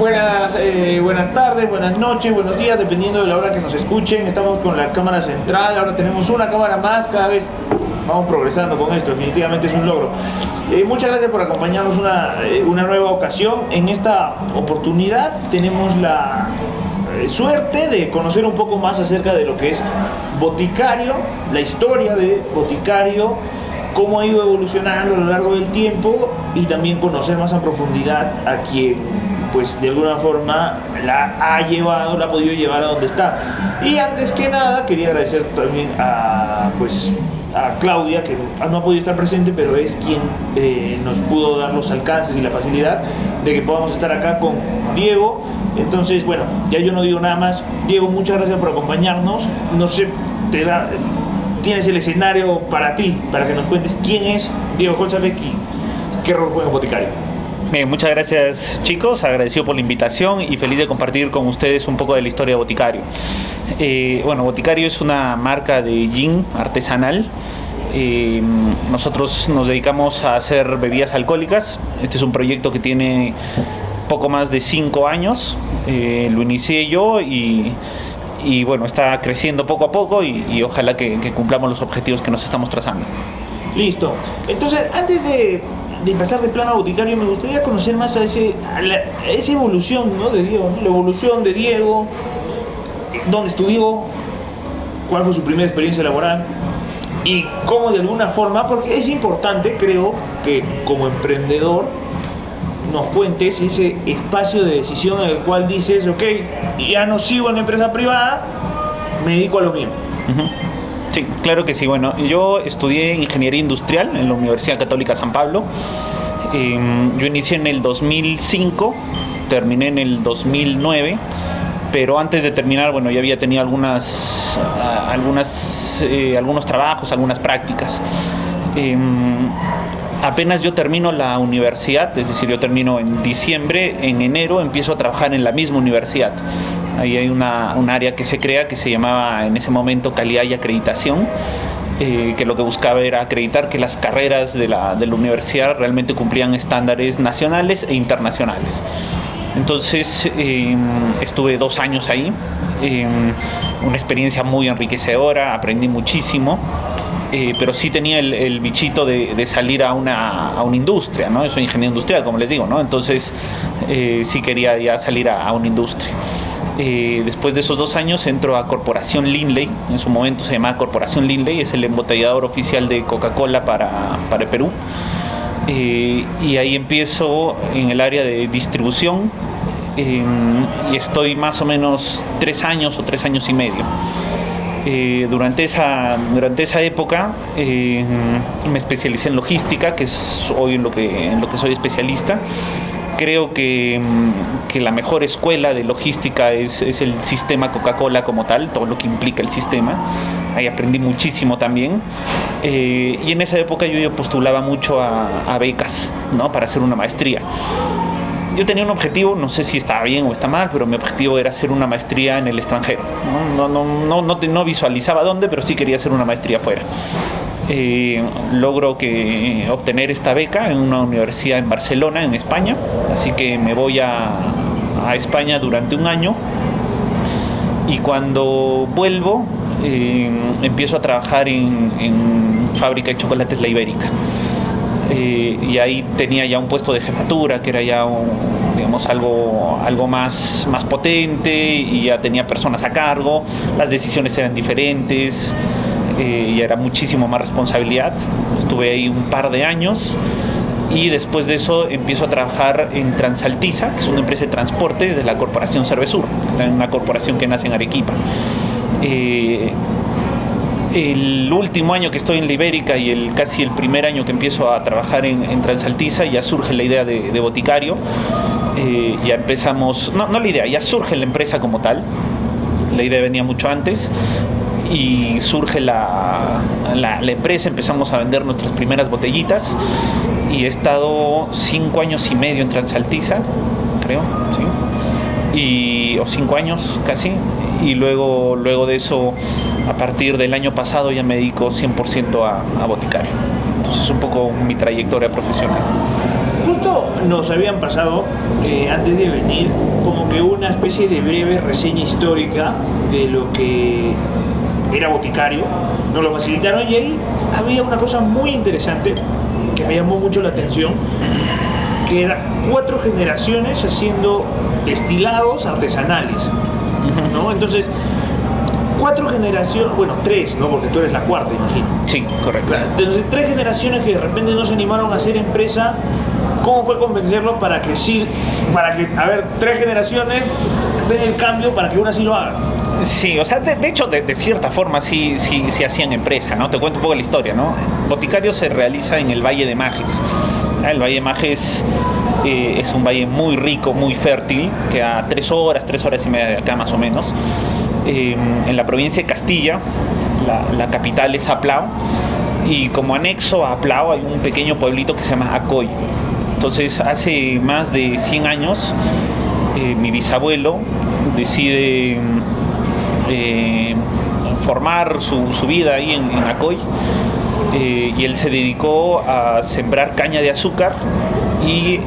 Buenas tardes, buenas noches, buenos días, dependiendo de la hora que nos escuchen. Estamos con la cámara central, ahora tenemos una cámara más, cada vez vamos progresando con esto, definitivamente es un logro. Muchas gracias por acompañarnos una nueva ocasión. En esta oportunidad tenemos la suerte de conocer un poco más acerca de lo que es Boticario, la historia de Boticario, cómo ha ido evolucionando a lo largo del tiempo y también conocer más a profundidad a quien, pues de alguna forma la ha podido llevar a donde está. Y antes que nada quería agradecer también a Claudia, que no ha podido estar presente, pero es quien nos pudo dar los alcances y la facilidad de que podamos estar acá con Diego. Entonces, bueno, ya yo no digo nada más. Diego, muchas gracias por acompañarnos. No sé, tienes el escenario para ti, para que nos cuentes quién es Diego Holzapek y qué rol juega en Boticario. Bien, muchas gracias, chicos, agradecido por la invitación y feliz de compartir con ustedes un poco de la historia de Boticario. Boticario es una marca de gin artesanal. Nosotros nos dedicamos a hacer bebidas alcohólicas. Este es un proyecto que tiene poco más de 5 años. Lo inicié yo y bueno, está creciendo poco a poco y ojalá que cumplamos los objetivos que nos estamos trazando. Listo. Entonces, antes de pasar de plano a Boticario, me gustaría conocer más a esa evolución, ¿no?, de Diego, ¿no? La evolución de Diego, dónde estudió, cuál fue su primera experiencia laboral y cómo de alguna forma, porque es importante, creo, que como emprendedor nos cuentes ese espacio de decisión en el cual dices, ok, ya no sigo en la empresa privada, me dedico a lo mío. Uh-huh. Sí, claro que sí. Bueno, yo estudié Ingeniería Industrial en la Universidad Católica San Pablo. Yo inicié en el 2005, terminé en el 2009, pero antes de terminar, bueno, ya había tenido algunos trabajos, algunas prácticas. Apenas yo termino la universidad, es decir, yo termino en diciembre, en enero empiezo a trabajar en la misma universidad. Ahí hay un área que se crea que se llamaba en ese momento Calidad y Acreditación, que lo que buscaba era acreditar que las carreras de la universidad realmente cumplían estándares nacionales e internacionales. Entonces estuve 2 años ahí, una experiencia muy enriquecedora, aprendí muchísimo. Pero sí tenía el bichito de salir a una industria, ¿no? Yo soy ingeniero industrial, como les digo, ¿no? Entonces sí quería ya salir a una industria. Después de esos 2 años entro a Corporación Lindley, en su momento se llamaba Corporación Lindley, es el embotellador oficial de Coca-Cola para el Perú. Y ahí empiezo en el área de distribución y estoy más o menos 3 años o 3 años y medio. Durante esa época me especialicé en logística, que es hoy en lo que soy especialista. Creo que la mejor escuela de logística es el sistema Coca-Cola como tal, todo lo que implica el sistema. Ahí aprendí muchísimo también. Y en esa época yo postulaba mucho a becas, ¿no?, para hacer una maestría. Yo tenía un objetivo, no sé si estaba bien o está mal, pero mi objetivo era hacer una maestría en el extranjero. No visualizaba dónde, pero sí quería hacer una maestría afuera. Logro obtener esta beca en una universidad en Barcelona, en España, así que me voy a España durante 1 año y cuando vuelvo empiezo a trabajar en fábrica de chocolates La Ibérica. Y ahí tenía ya un puesto de jefatura que era ya algo más potente y ya tenía personas a cargo, las decisiones eran diferentes y era muchísimo más responsabilidad. Estuve ahí un par de años y después de eso empiezo a trabajar en Transaltiza, que es una empresa de transportes de la Corporación Cervesur, una corporación que nace en Arequipa. El último año que estoy en La Ibérica y casi el primer año que empiezo a trabajar en Transaltiza, ya surge la idea de Boticario. Ya empezamos, no la idea, ya surge la empresa como tal. La idea venía mucho antes y surge la empresa, empezamos a vender nuestras primeras botellitas y he estado 5 años y medio en Transaltiza, creo, ¿sí? O 5 años casi, y luego de eso, a partir del año pasado ya me dedico 100% a Boticario. Entonces un poco mi trayectoria profesional. Justo nos habían pasado, antes de venir, como que una especie de breve reseña histórica de lo que era Boticario. Nos lo facilitaron y ahí había una cosa muy interesante que me llamó mucho la atención, que era 4 generaciones haciendo destilados artesanales, ¿no? Entonces, 4 generaciones, bueno, 3, ¿no? Porque tú eres la cuarta, imagino. Sí, correcto. Claro, entonces 3 generaciones que de repente no se animaron a hacer empresa. ¿Cómo fue convencerlos para que sí, a ver, 3 generaciones den el cambio para que una sí lo haga? Sí, o sea, de hecho, de cierta forma sí hacían empresa, ¿no? Te cuento un poco la historia, ¿no? Boticario se realiza en el Valle de Majes. El Valle de Majes es un valle muy rico, muy fértil, que a 3 horas y media de acá más o menos. En la provincia de Castilla, la capital es Aplao, y como anexo a Aplao hay un pequeño pueblito que se llama Acoy. Entonces, hace más de 100 años, mi bisabuelo decide formar su vida ahí en Acoy, y él se dedicó a sembrar caña de azúcar y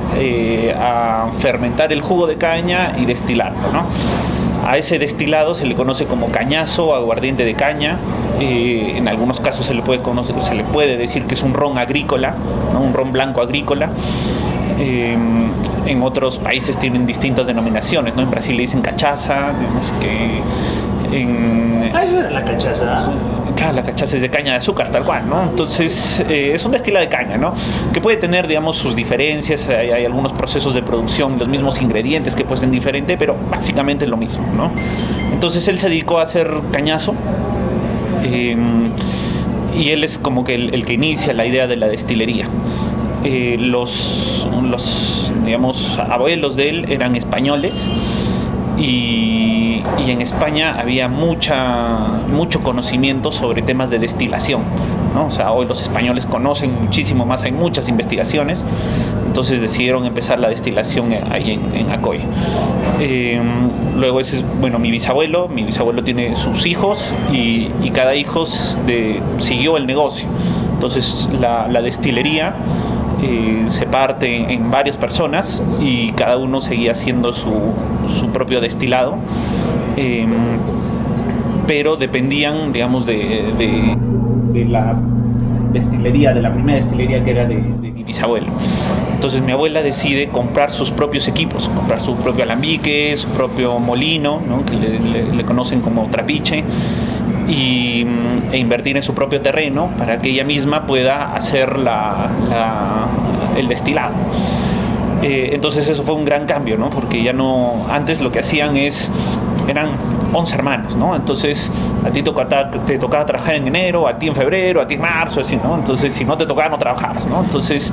a fermentar el jugo de caña y destilarlo, ¿no? A ese destilado se le conoce como cañazo, aguardiente de caña. En algunos casos se le puede decir que es un ron agrícola, ¿no? Un ron blanco agrícola. En otros países tienen distintas denominaciones, ¿no? En Brasil le dicen cachaza, digamos que Eso era la cachaza. Claro, la cachaza es de caña de azúcar, tal cual, ¿no? Entonces, es un destilado de caña, ¿no? Que puede tener, digamos, sus diferencias, hay algunos procesos de producción, los mismos ingredientes que pueden ser diferentes, pero básicamente es lo mismo, ¿no? Entonces, él se dedicó a hacer cañazo, y él es como que el que inicia la idea de la destilería. Los digamos, abuelos de él eran españoles, y en España había mucho conocimiento sobre temas de destilación, ¿no? O sea, hoy los españoles conocen muchísimo más, hay muchas investigaciones, entonces decidieron empezar la destilación ahí en Acoy. Luego bueno, mi bisabuelo tiene sus hijos, y cada hijo siguió el negocio. Entonces la destilería se parte en varias personas y cada uno seguía haciendo su propio destilado, pero dependían, digamos, de la destilería, de la primera destilería que era de mi bisabuelo. Entonces mi abuela decide comprar sus propios equipos, comprar su propio alambique, su propio molino, ¿no? Que le conocen como trapiche, e invertir en su propio terreno para que ella misma pueda hacer el destilado. Entonces eso fue un gran cambio, ¿no? Porque ya no, antes lo que hacían eran 11 hermanos, ¿no? Entonces a ti te tocaba trabajar en enero, a ti en febrero, a ti en marzo, así, ¿no? Entonces si no te tocaba no trabajabas, ¿no? Entonces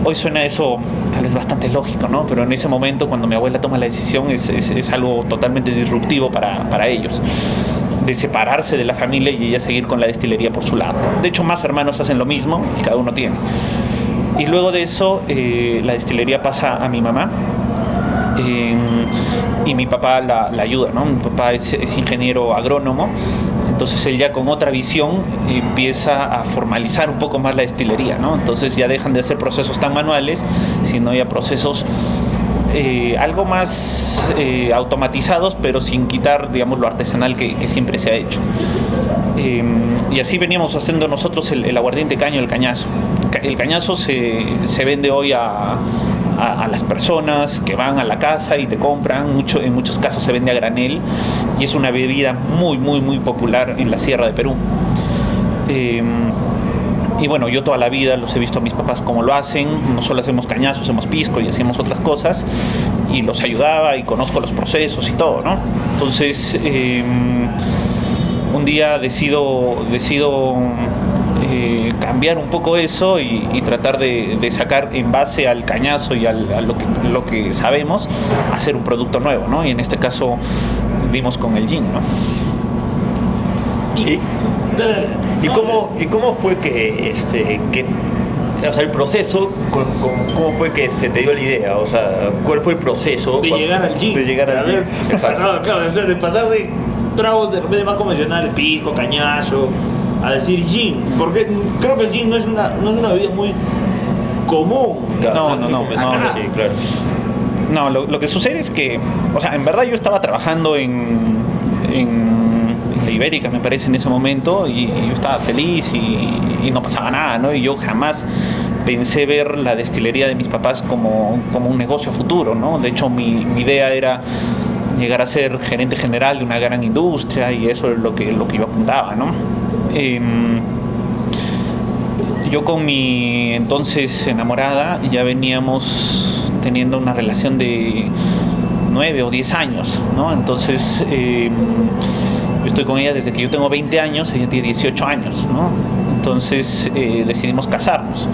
hoy suena eso tal vez bastante lógico, ¿no? Pero en ese momento, cuando mi abuela toma la decisión, es algo totalmente disruptivo para ellos, de separarse de la familia y ella seguir con la destilería por su lado. De hecho, más hermanos hacen lo mismo y cada uno tiene. Y luego de eso, la destilería pasa a mi mamá, y mi papá la ayuda, ¿no? Mi papá es ingeniero agrónomo, entonces él ya con otra visión empieza a formalizar un poco más la destilería, ¿no? Entonces ya dejan de hacer procesos tan manuales, sino ya procesos algo más automatizados, pero sin quitar, digamos, lo artesanal que siempre se ha hecho. Y así veníamos haciendo nosotros el aguardiente caña, el cañazo. El cañazo se vende hoy a las personas que van a la casa y te compran. En muchos casos se vende a granel, y es una bebida muy, muy, muy popular en la Sierra de Perú. Y bueno, yo toda la vida los he visto a mis papás cómo lo hacen. No solo hacemos cañazo, hacemos pisco y hacemos otras cosas, y los ayudaba y conozco los procesos y todo, ¿no? Entonces, un día decido cambiar un poco eso y tratar de sacar, en base al cañazo y a lo que sabemos, hacer un producto nuevo, ¿no? Y en este caso dimos con el gin, ¿no? ¿Y cómo fue que o sea, el proceso, cómo fue que se te dio la idea? O sea, ¿cuál fue el proceso? De llegar al gin. De pasar de tragos de repente más convencionales, pisco, cañazo, a decir gin. Porque creo que el gin no es una bebida muy común. No, Sí, claro. No, lo que sucede es que, o sea, en verdad yo estaba trabajando en la Ibérica, me parece, en ese momento, y yo estaba feliz y no pasaba nada, ¿no? Y yo jamás pensé ver la destilería de mis papás como un negocio futuro, ¿no? De hecho, mi idea era llegar a ser gerente general de una gran industria, y eso es lo que yo apuntaba, ¿no? Yo con mi entonces enamorada ya veníamos teniendo una relación de 9 o 10 años, ¿no? Entonces yo estoy con ella desde que yo tengo 20 años, ella tiene 18 años, ¿no? Entonces decidimos casarnos.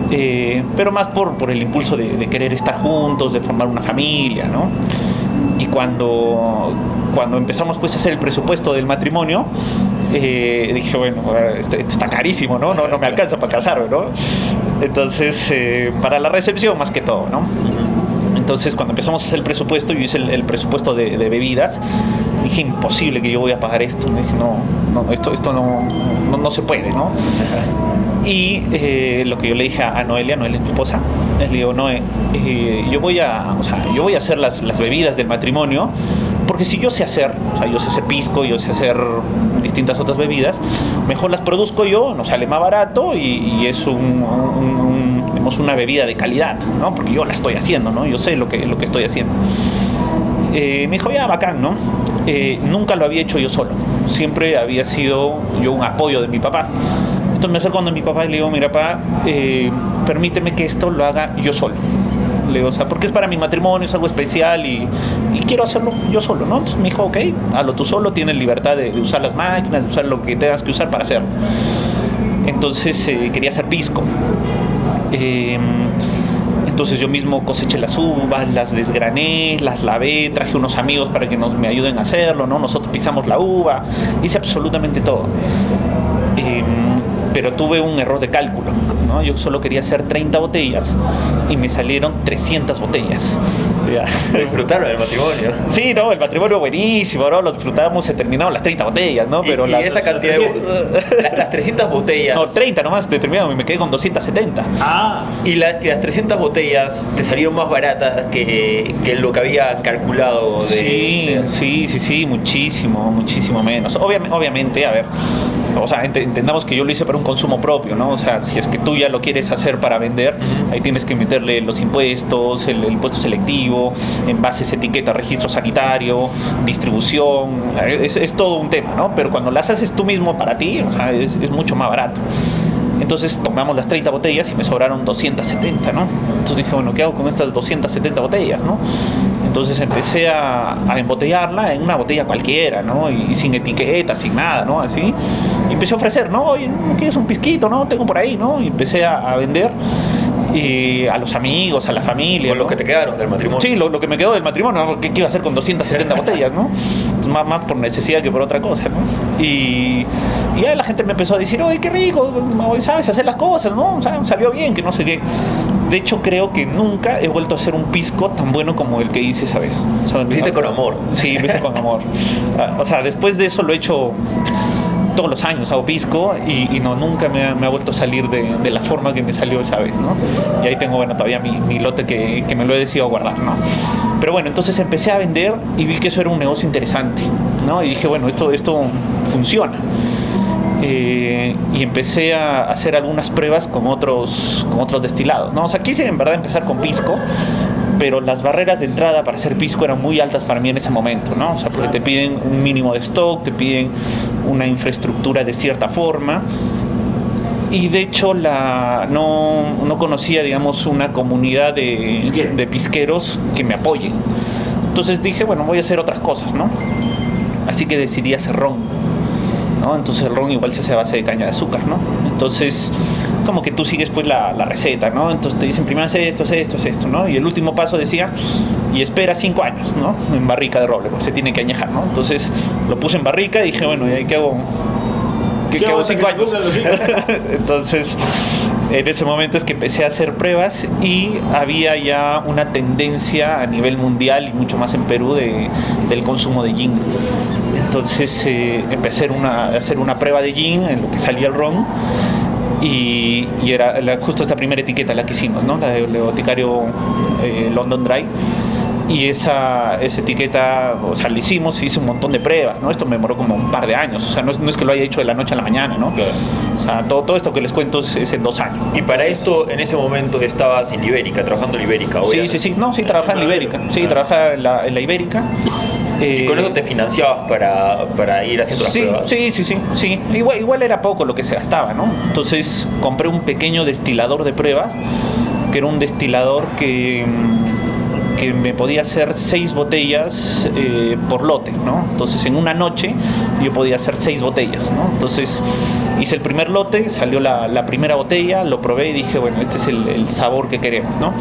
Pero más por el impulso de querer estar juntos, de formar una familia, ¿no? Y cuando empezamos pues a hacer el presupuesto del matrimonio, dije, bueno, esto está carísimo, ¿no? No me alcanza para casarme, ¿no? Entonces, para la recepción más que todo, ¿no? Entonces, cuando empezamos a hacer el presupuesto, yo hice el presupuesto de bebidas, dije, imposible que yo voy a pagar esto. Dije, no, esto no se puede, ¿no? Y lo que yo le dije a Noelia es mi esposa, le digo, Noé, yo voy a hacer las bebidas del matrimonio, porque si yo sé hacer pisco, yo sé hacer distintas otras bebidas, mejor las produzco yo, nos sale más barato y es una bebida de calidad, ¿no? Porque yo la estoy haciendo, ¿no? Yo sé lo que estoy haciendo. Me dijo, ya, bacán, ¿no? Nunca lo había hecho yo solo, siempre había sido yo un apoyo de mi papá. Entonces me acerco donde mi papá y le digo, mira, papá, permíteme que esto lo haga yo solo. Le digo, o sea, porque es para mi matrimonio, es algo especial y quiero hacerlo yo solo, ¿no? Entonces me dijo, ok, hazlo tú solo, tienes libertad de usar las máquinas, de usar lo que tengas que usar para hacerlo. Entonces quería hacer pisco. Entonces yo mismo coseché las uvas, las desgrané, las lavé, traje unos amigos para que me ayuden a hacerlo, ¿no? Nosotros pisamos la uva, hice absolutamente todo. Pero tuve un error de cálculo, ¿no? Yo solo quería hacer 30 botellas y me salieron 300 botellas. Disfrutaron el matrimonio. Sí, no, el matrimonio buenísimo, ¿no? Lo disfrutábamos, se terminaron las 30 botellas, ¿no? Pero y esa cantidad las 300 botellas. No, 30 nomás terminaron y me quedé con 270. Y las 300 botellas te salieron más baratas que lo que había calculado. Sí, muchísimo menos. Obviamente, a ver, o sea, entendamos que yo lo hice para un consumo propio, ¿no? O sea, si es que tú ya lo quieres hacer para vender, ahí tienes que meterle los impuestos, el impuesto selectivo, envases, etiqueta, registro sanitario, distribución, es todo un tema, ¿no? Pero cuando las haces tú mismo para ti, o sea, es mucho más barato. Entonces tomamos las 30 botellas y me sobraron 270, ¿no? Entonces dije, bueno, ¿qué hago con estas 270 botellas, no? Entonces empecé a embotellarla en una botella cualquiera, ¿no? Y sin etiqueta, sin nada, ¿no? Así. Y empecé a ofrecer, ¿no? Oye, ¿no quieres un pisquito, no? Tengo por ahí, ¿no? Y empecé a vender a los amigos, a la familia. Con los que te quedaron del matrimonio. Sí, lo que me quedó del matrimonio, ¿no? ¿Qué iba a hacer con 270 botellas, no? Entonces, más por necesidad que por otra cosa, ¿no? Y ya la gente me empezó a decir, oye, qué rico, sabes hacer las cosas, ¿no? O sea, salió bien, que no sé qué. De hecho, creo que nunca he vuelto a hacer un pisco tan bueno como el que hice esa vez. O sea, lo hiciste con amor. Sí, lo hice con amor. O sea, después de eso lo he hecho todos los años, hago pisco y nunca me ha vuelto a salir de la forma que me salió esa vez, ¿no? Y ahí tengo, bueno, todavía mi lote que me lo he decidido guardar, ¿no? Pero bueno, entonces empecé a vender y vi que eso era un negocio interesante, ¿no? Y dije, bueno, esto funciona. Y empecé a hacer algunas pruebas con otros destilados, ¿no? O sea, quise en verdad empezar con pisco, pero las barreras de entrada para hacer pisco eran muy altas para mí en ese momento, ¿no? O sea, porque te piden un mínimo de stock, te piden una infraestructura de cierta forma, y de hecho no conocía, digamos, una comunidad de pisqueros que me apoyen. Entonces dije, bueno, voy a hacer otras cosas, ¿no? Así que decidí hacer ron, ¿no? Entonces el ron igual se hace a base de caña de azúcar, ¿no? Entonces como que tú sigues pues la receta, ¿no? Entonces te dicen primero haz esto, ¿no? Y el último paso decía, y espera 5 años, ¿no? En barrica de roble, porque se tiene que añejar, ¿no? Entonces lo puse en barrica y dije, bueno, ¿y ahí qué hago? ¿Qué hago 5 años? Entonces en ese momento es que empecé a hacer pruebas y había ya una tendencia a nivel mundial y mucho más en Perú del consumo de gin. Entonces empecé a hacer una prueba de gin en lo que salía el ron y era justo esta primera etiqueta la que hicimos, ¿no? La de boticario London Dry. Y esa etiqueta, o sea, la hice un montón de pruebas, ¿no? Esto me demoró como un par de años, o sea, no es que lo haya hecho de la noche a la mañana, ¿no? Claro. O sea, todo esto que les cuento es en 2 años. Y para esto, en ese momento estabas en Ibérica, trabajando en Ibérica, ¿o Sí, trabajaba en la Ibérica, sí, trabajaba en la Ibérica. ¿Y con eso te financiabas para ir haciendo las pruebas? Sí. Igual era poco lo que se gastaba, ¿no? Entonces compré un pequeño destilador de pruebas, que era un destilador que me podía hacer 6 botellas por lote, ¿no? Entonces en una noche yo podía hacer 6 botellas, ¿no? Entonces hice el primer lote, salió la primera botella, lo probé y dije, bueno, este es el sabor que queremos, ¿no?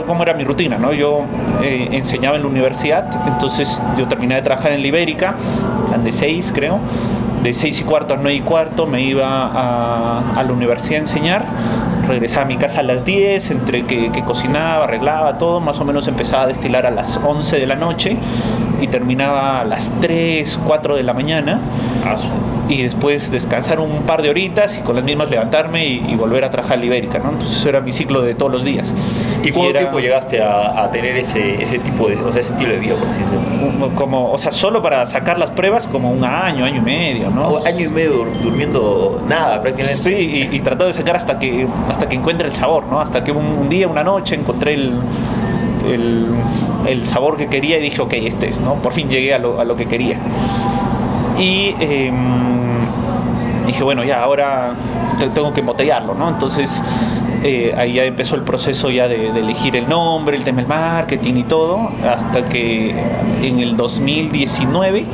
¿Cómo era mi rutina, no? Yo enseñaba en la universidad, entonces yo terminé de trabajar en la Ibérica, eran de 6 creo, de 6:15 a 9:15 me iba a la universidad a enseñar. Regresaba a mi casa a las 10, entre que cocinaba, arreglaba todo, más o menos empezaba a destilar a las 11 de la noche y terminaba a las 3, 4 de la mañana. Y después descansar un par de horitas y con las mismas levantarme y volver a trabajar a la Ibérica, ¿no? Entonces eso era mi ciclo de todos los días. ¿Y cuánto tiempo llegaste a tener ese tipo de, o sea, ese estilo de vida, por así decirlo? Como, o sea, solo para sacar las pruebas como un año y medio, ¿no? Año y medio durmiendo nada prácticamente. Sí, y tratando de sacar hasta que encuentre el sabor, ¿no? Hasta que un día, una noche encontré el sabor que quería y dije, ok, este es, ¿no? Por fin llegué a lo que quería. Y dije, bueno, ya ahora tengo que embotellarlo, ¿no? Entonces ahí ya empezó el proceso ya de elegir el nombre, el tema del marketing y todo, hasta que en el 2019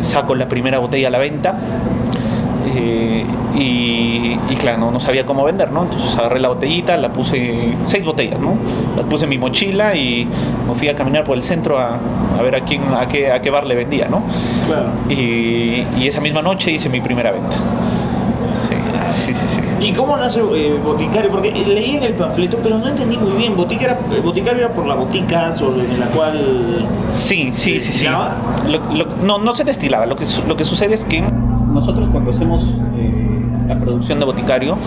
saco la primera botella a la venta. Y claro, no sabía cómo vender, ¿no? Entonces agarré la botellita, la puse, 6 botellas, ¿no? Las puse en mi mochila y me fui a caminar por el centro a ver a qué bar le vendía, ¿no? Claro. Y esa misma noche hice mi primera venta. Sí. ¿Y cómo nace Boticario? Porque leí en el panfleto, pero no entendí muy bien. ¿Boticario era por la botica en la cual Sí. destilaba? No se destilaba. Lo que sucede es que nosotros cuando hacemos la producción de Boticario,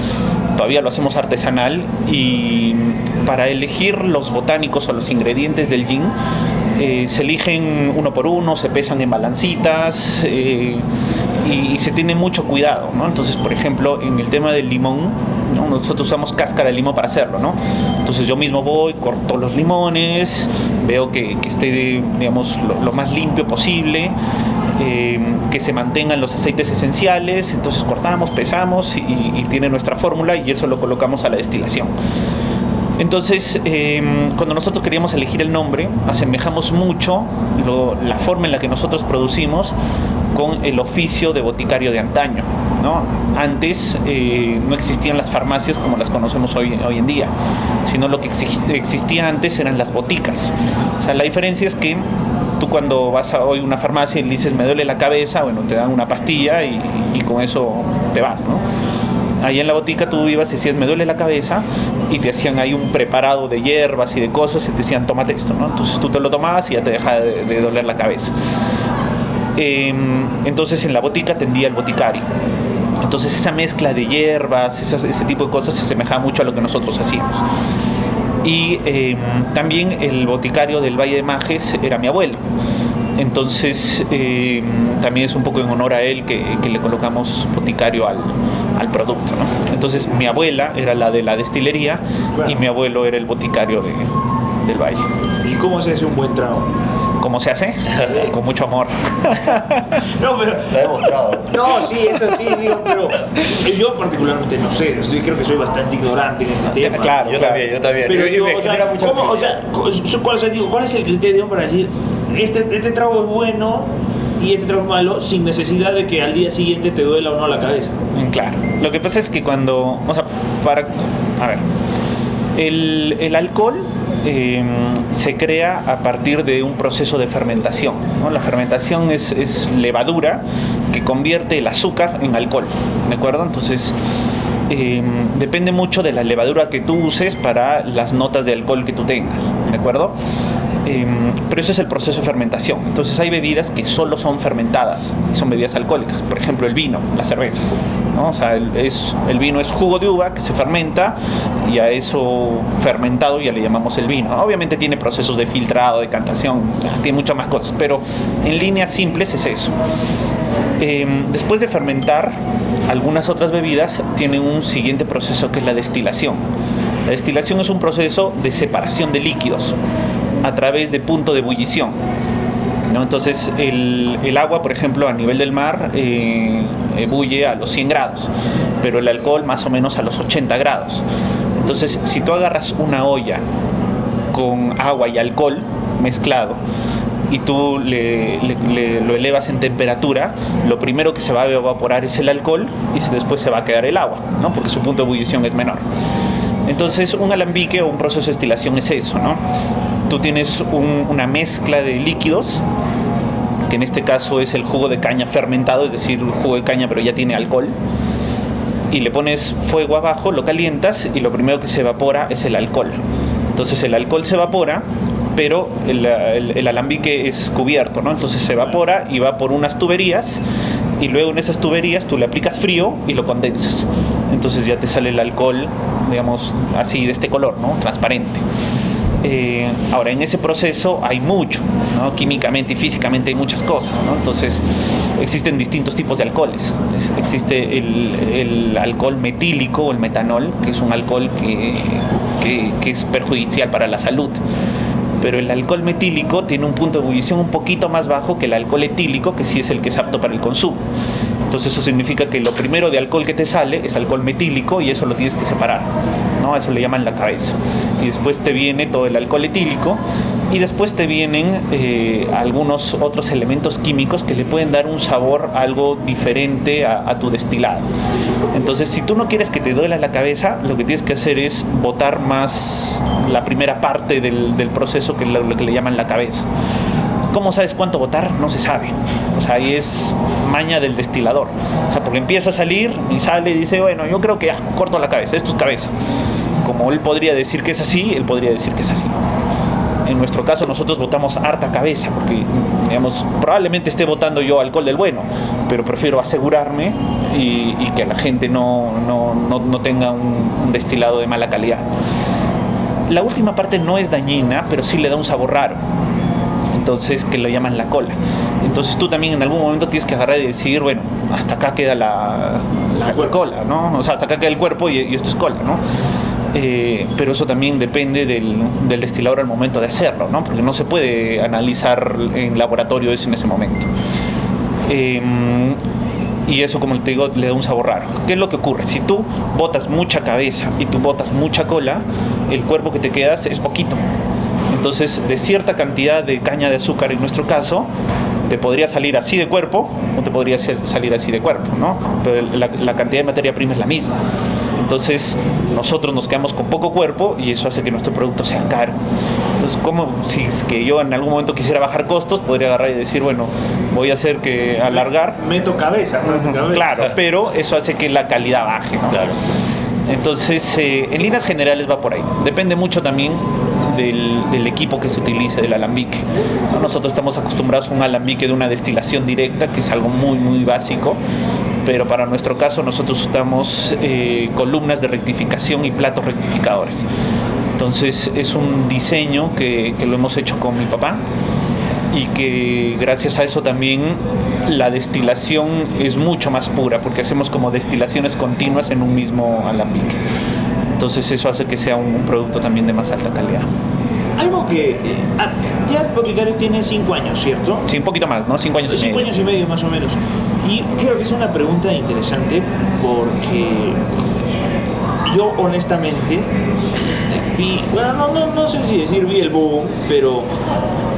todavía lo hacemos artesanal, y para elegir los botánicos o los ingredientes del gin, se eligen uno por uno, se pesan en balancitas y se tiene mucho cuidado, ¿no? Entonces, por ejemplo, en el tema del limón, ¿no? Nosotros usamos cáscara de limón para hacerlo, ¿no? Entonces yo mismo voy, corto los limones, veo que esté, digamos, lo más limpio posible, que se mantengan los aceites esenciales, entonces cortamos, pesamos y tiene nuestra fórmula, y eso lo colocamos a la destilación. Entonces, cuando nosotros queríamos elegir el nombre, asemejamos mucho la forma en la que nosotros producimos con el oficio de boticario de antaño, ¿no? Antes no existían las farmacias como las conocemos hoy en día, sino lo que existía antes eran las boticas. O sea, la diferencia es que tú cuando vas a hoy a una farmacia y le dices me duele la cabeza, bueno, te dan una pastilla y con eso te vas, ¿no? Ahí en la botica tú ibas y decías me duele la cabeza y te hacían ahí un preparado de hierbas y de cosas y te decían tómate esto, ¿no? Entonces tú te lo tomabas y ya te dejaba de doler la cabeza. Entonces en la botica atendía el boticario. Entonces esa mezcla de hierbas, ese tipo de cosas se asemejaba mucho a lo que nosotros hacíamos. Y también el boticario del Valle de Majes era mi abuelo. Entonces también es un poco en honor a él que le colocamos boticario al producto, ¿no? Entonces mi abuela era la de la destilería, claro, y mi abuelo era el boticario del Valle. ¿Y cómo se hace un buen trago? ¿Cómo se hace? Con mucho amor. No, pero... Lo he demostrado. No, sí, eso sí, digo, pero yo particularmente no sé, yo creo que soy bastante ignorante en este tema. Claro, yo también. Pero digo, ¿cuál es el criterio para decir este trago es bueno y este trago es malo, sin necesidad de que al día siguiente te duela o no la cabeza? Claro. Lo que pasa es que cuando... O sea, a ver, el alcohol se crea a partir de un proceso de fermentación, ¿no? La fermentación es levadura que convierte el azúcar en alcohol, ¿de acuerdo? Entonces depende mucho de la levadura que tú uses para las notas de alcohol que tú tengas, ¿de acuerdo? Pero ese es el proceso de fermentación. Entonces hay bebidas que solo son fermentadas, son bebidas alcohólicas, por ejemplo el vino, la cerveza, ¿no? O sea, el vino es jugo de uva que se fermenta y a eso fermentado ya le llamamos el vino. Obviamente tiene procesos de filtrado, de decantación, tiene muchas más cosas, pero en líneas simples es eso. Después de fermentar, algunas otras bebidas tienen un siguiente proceso que es la destilación. La destilación es un proceso de separación de líquidos a través de punto de ebullición, ¿no? Entonces el agua, por ejemplo, a nivel del mar ebulle a los 100 grados, pero el alcohol más o menos a los 80 grados. Entonces, si tú agarras una olla con agua y alcohol mezclado y tú lo elevas en temperatura, lo primero que se va a evaporar es el alcohol y después se va a quedar el agua, ¿no? Porque su punto de ebullición es menor. Entonces, un alambique o un proceso de destilación es eso, ¿no? Tú tienes una mezcla de líquidos, que en este caso es el jugo de caña fermentado, es decir, un jugo de caña pero ya tiene alcohol, y le pones fuego abajo, lo calientas y lo primero que se evapora es el alcohol. Entonces el alcohol se evapora, pero el alambique es cubierto, ¿no? Entonces se evapora y va por unas tuberías y luego en esas tuberías tú le aplicas frío y lo condensas. Entonces ya te sale el alcohol, digamos, así de este color, ¿no? Transparente. Ahora, en ese proceso hay mucho, ¿no? Químicamente y físicamente hay muchas cosas, ¿no? Entonces existen distintos tipos de alcoholes. Existe el alcohol metílico o el metanol, que es un alcohol que es perjudicial para la salud. Pero el alcohol metílico tiene un punto de ebullición un poquito más bajo que el alcohol etílico, que sí es el que es apto para el consumo. Entonces eso significa que lo primero de alcohol que te sale es alcohol metílico y eso lo tienes que separar, ¿no? Eso le llaman la cabeza. Y después te viene todo el alcohol etílico y después te vienen algunos otros elementos químicos que le pueden dar un sabor algo diferente a tu destilado. Entonces, si tú no quieres que te duela la cabeza, lo que tienes que hacer es botar más la primera parte del proceso, que es lo que le llaman la cabeza. ¿Cómo sabes cuánto botar? No se sabe. O sea, ahí es maña del destilador. O sea, porque empieza a salir y sale y dice, bueno, yo creo que ya, corto la cabeza, esto es cabeza. Como él podría decir que es así, él podría decir que es así. En nuestro caso, nosotros botamos harta cabeza, porque, digamos, probablemente esté botando yo alcohol del bueno, pero prefiero asegurarme y que la gente no tenga un destilado de mala calidad. La última parte no es dañina, pero sí le da un sabor raro. Entonces, que lo llaman la cola. Entonces tú también en algún momento tienes que agarrar y decir, bueno, hasta acá queda la cola, ¿no? O sea, hasta acá queda el cuerpo y esto es cola, ¿no? Pero eso también depende del destilador al momento de hacerlo, ¿no? Porque no se puede analizar en laboratorio eso en ese momento. Y eso, como te digo, le da un sabor raro. ¿Qué es lo que ocurre? Si tú botas mucha cabeza y tú botas mucha cola, el cuerpo que te quedas es poquito. Entonces, de cierta cantidad de caña de azúcar, en nuestro caso, te podría salir así de cuerpo o te podría salir así de cuerpo, ¿no? Pero la cantidad de materia prima es la misma. Entonces, nosotros nos quedamos con poco cuerpo y eso hace que nuestro producto sea caro. Entonces, como si es que yo en algún momento quisiera bajar costos, podría agarrar y decir, bueno, voy a hacer que alargar. Meto cabeza, prácticamente. Claro, pero eso hace que la calidad baje, ¿no? Claro. Entonces, en líneas generales va por ahí. Depende mucho también del equipo que se utilice, del alambique. Nosotros estamos acostumbrados a un alambique de una destilación directa, que es algo muy, muy básico, pero para nuestro caso nosotros usamos columnas de rectificación y platos rectificadores. Entonces es un diseño que lo hemos hecho con mi papá y que gracias a eso también la destilación es mucho más pura, porque hacemos como destilaciones continuas en un mismo alambique. Entonces eso hace que sea un producto también de más alta calidad. Algo que ya Boticario tiene 5 años, ¿cierto? Sí, un poquito más, ¿no? 5 años y medio. 5 años y medio más o menos. Y creo que es una pregunta interesante porque yo honestamente vi, bueno, no sé si decir vi el boom, pero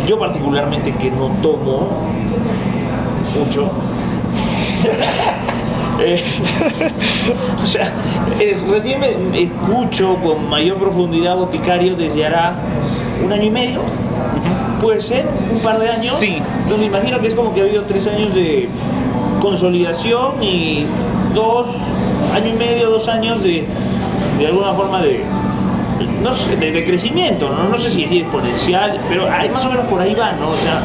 yo particularmente, que no tomo mucho, o sea, recién me escucho con mayor profundidad Boticario desde hará 1 año y medio, puede ser, un par de años. Sí. Entonces imagino que es como que ha habido 3 años de consolidación y 2 años y medio, 2 años de alguna forma de no sé, de crecimiento, ¿no? No sé si decir exponencial, pero más o menos por ahí va, ¿no? O sea,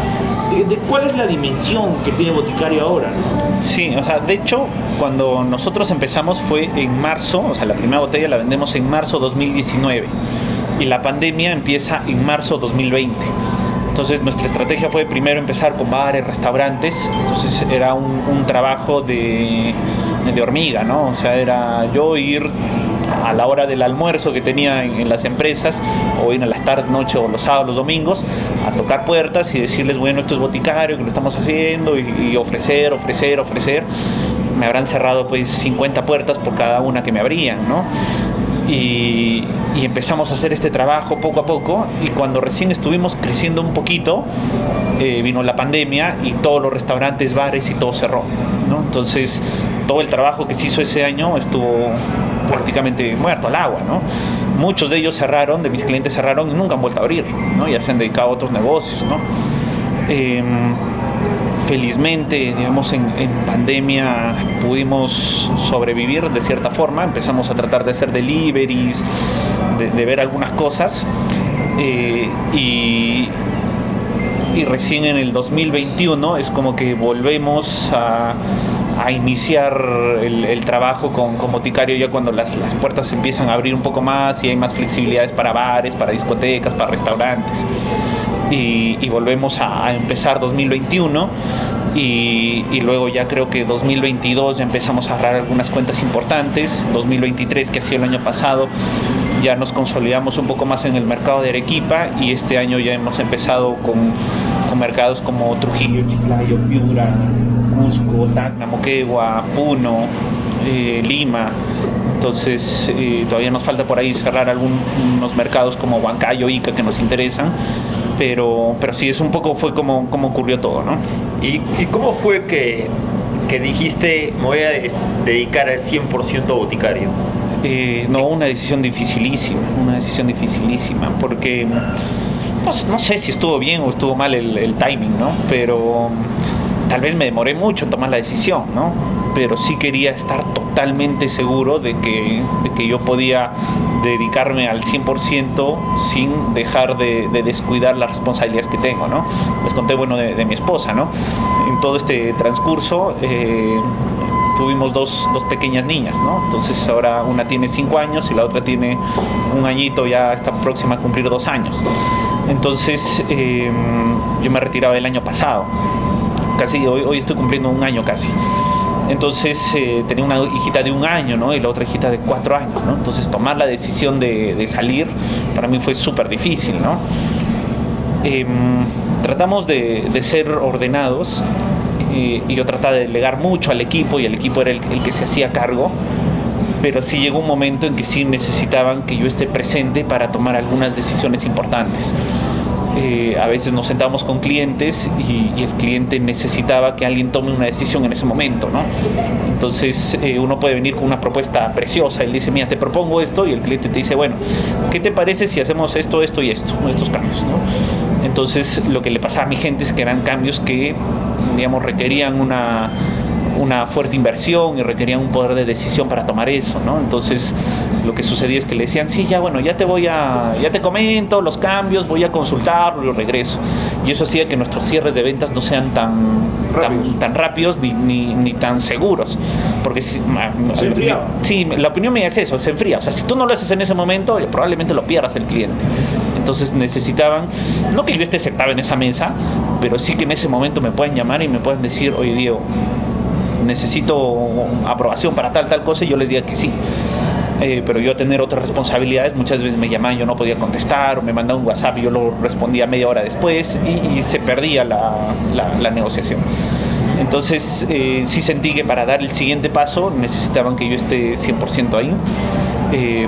¿cuál es la dimensión que tiene Boticario ahora, ¿no? Sí, o sea, de hecho, cuando nosotros empezamos fue en marzo, o sea, la primera botella la vendemos en marzo 2019 y la pandemia empieza en marzo 2020. Entonces nuestra estrategia fue primero empezar con bares, restaurantes, entonces era un trabajo de hormiga, ¿no? O sea, era yo ir a la hora del almuerzo que tenía en las empresas, o ir a las tardes, noche, o los sábados, los domingos, a tocar puertas y decirles, bueno, esto es Boticario, que lo estamos haciendo, y ofrecer. Me habrán cerrado pues 50 puertas por cada una que me abrían, ¿no? Y empezamos a hacer este trabajo poco a poco, y cuando recién estuvimos creciendo un poquito, vino la pandemia y todos los restaurantes, bares y todo cerró, ¿no? Entonces todo el trabajo que se hizo ese año estuvo prácticamente muerto al agua, ¿no? Muchos de ellos cerraron, de mis clientes cerraron y nunca han vuelto a abrir, ¿no? Ya se han dedicado a otros negocios, ¿no? Felizmente, digamos, en pandemia pudimos sobrevivir de cierta forma. Empezamos a tratar de hacer deliveries, de ver algunas cosas, y recién en el 2021 es como que volvemos a iniciar el trabajo con Boticario, ya cuando las puertas empiezan a abrir un poco más y hay más flexibilidades para bares, para discotecas, para restaurantes. Y volvemos a empezar 2021 y luego ya creo que 2022 ya empezamos a agarrar algunas cuentas importantes. 2023, que ha sido el año pasado, ya nos consolidamos un poco más en el mercado de Arequipa, y este año ya hemos empezado con mercados como Trujillo, Chiclayo, Piura, Cusco, Tacna, Moquegua, Puno, Lima. Entonces todavía nos falta por ahí cerrar algunos mercados como Huancayo, Ica, que nos interesan, pero sí, es un poco fue como ocurrió todo, ¿no? ¿Y cómo fue que dijiste me voy a dedicar al 100% a Boticario? No, una decisión dificilísima, porque no sé si estuvo bien o estuvo mal el timing, ¿no? Pero tal vez me demoré mucho en tomar la decisión, ¿no? Pero sí quería estar totalmente seguro de que yo podía dedicarme al 100% sin dejar de descuidar las responsabilidades que tengo, ¿no? Les conté, bueno, de mi esposa, ¿no? En todo este transcurso tuvimos dos pequeñas niñas, ¿no? Entonces ahora una tiene 5 años y la otra tiene un añito, ya está próxima a cumplir 2 años. Entonces yo me retiraba el año pasado, casi hoy estoy cumpliendo 1 año casi. Entonces tenía una hijita de 1 año, ¿no? Y la otra hijita de 4 años, ¿no? Entonces tomar la decisión de salir para mí fue súper difícil, ¿no? Tratamos de ser ordenados, y yo trataba de delegar mucho al equipo, y el equipo era el que se hacía cargo, pero sí llegó un momento en que sí necesitaban que yo esté presente para tomar algunas decisiones importantes. A veces nos sentábamos con clientes y el cliente necesitaba que alguien tome una decisión en ese momento, ¿no? Entonces uno puede venir con una propuesta preciosa y le dice, mira, te propongo esto, y el cliente te dice, bueno, ¿qué te parece si hacemos esto y esto, estos cambios, ¿no? Entonces lo que le pasaba a mi gente es que eran cambios que, digamos, requerían una fuerte inversión y requerían un poder de decisión para tomar eso, ¿no? Entonces lo que sucedía es que le decían, sí, ya, bueno, ya te comento los cambios, voy a consultarlo y regreso. Y eso hacía que nuestros cierres de ventas no sean tan rápidos ni tan seguros. Porque se enfriaba. Sí, la opinión mía es eso, se enfría. O sea, si tú no lo haces en ese momento, probablemente lo pierdas el cliente. Entonces necesitaban, no que yo esté sentado en esa mesa, pero sí que en ese momento me puedan llamar y me puedan decir, oye, Diego, necesito aprobación para tal cosa, y yo les diga que sí. Pero yo tener otras responsabilidades, muchas veces me llamaban, yo no podía contestar, o me mandaban un WhatsApp y yo lo respondía media hora después, y se perdía la negociación. Entonces sí sentí que para dar el siguiente paso necesitaban que yo esté 100% ahí.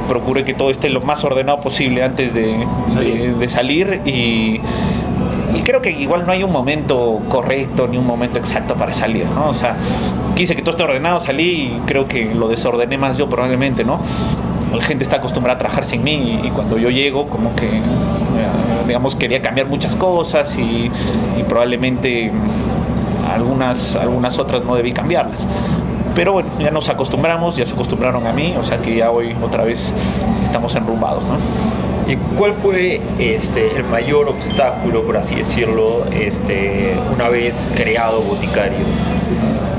Procuré que todo esté lo más ordenado posible antes de salir, y creo que igual no hay un momento correcto ni un momento exacto para salir, ¿no? O sea, quise que todo esté ordenado, salí, y creo que lo desordené más yo probablemente, ¿no? La gente está acostumbrada a trabajar sin mí, y cuando yo llego como que, digamos, quería cambiar muchas cosas, y probablemente algunas otras no debí cambiarlas. Pero bueno, ya nos acostumbramos, ya se acostumbraron a mí, o sea que ya hoy otra vez estamos enrumbados, ¿no? ¿Y cuál fue el mayor obstáculo, por así decirlo, una vez creado Boticario?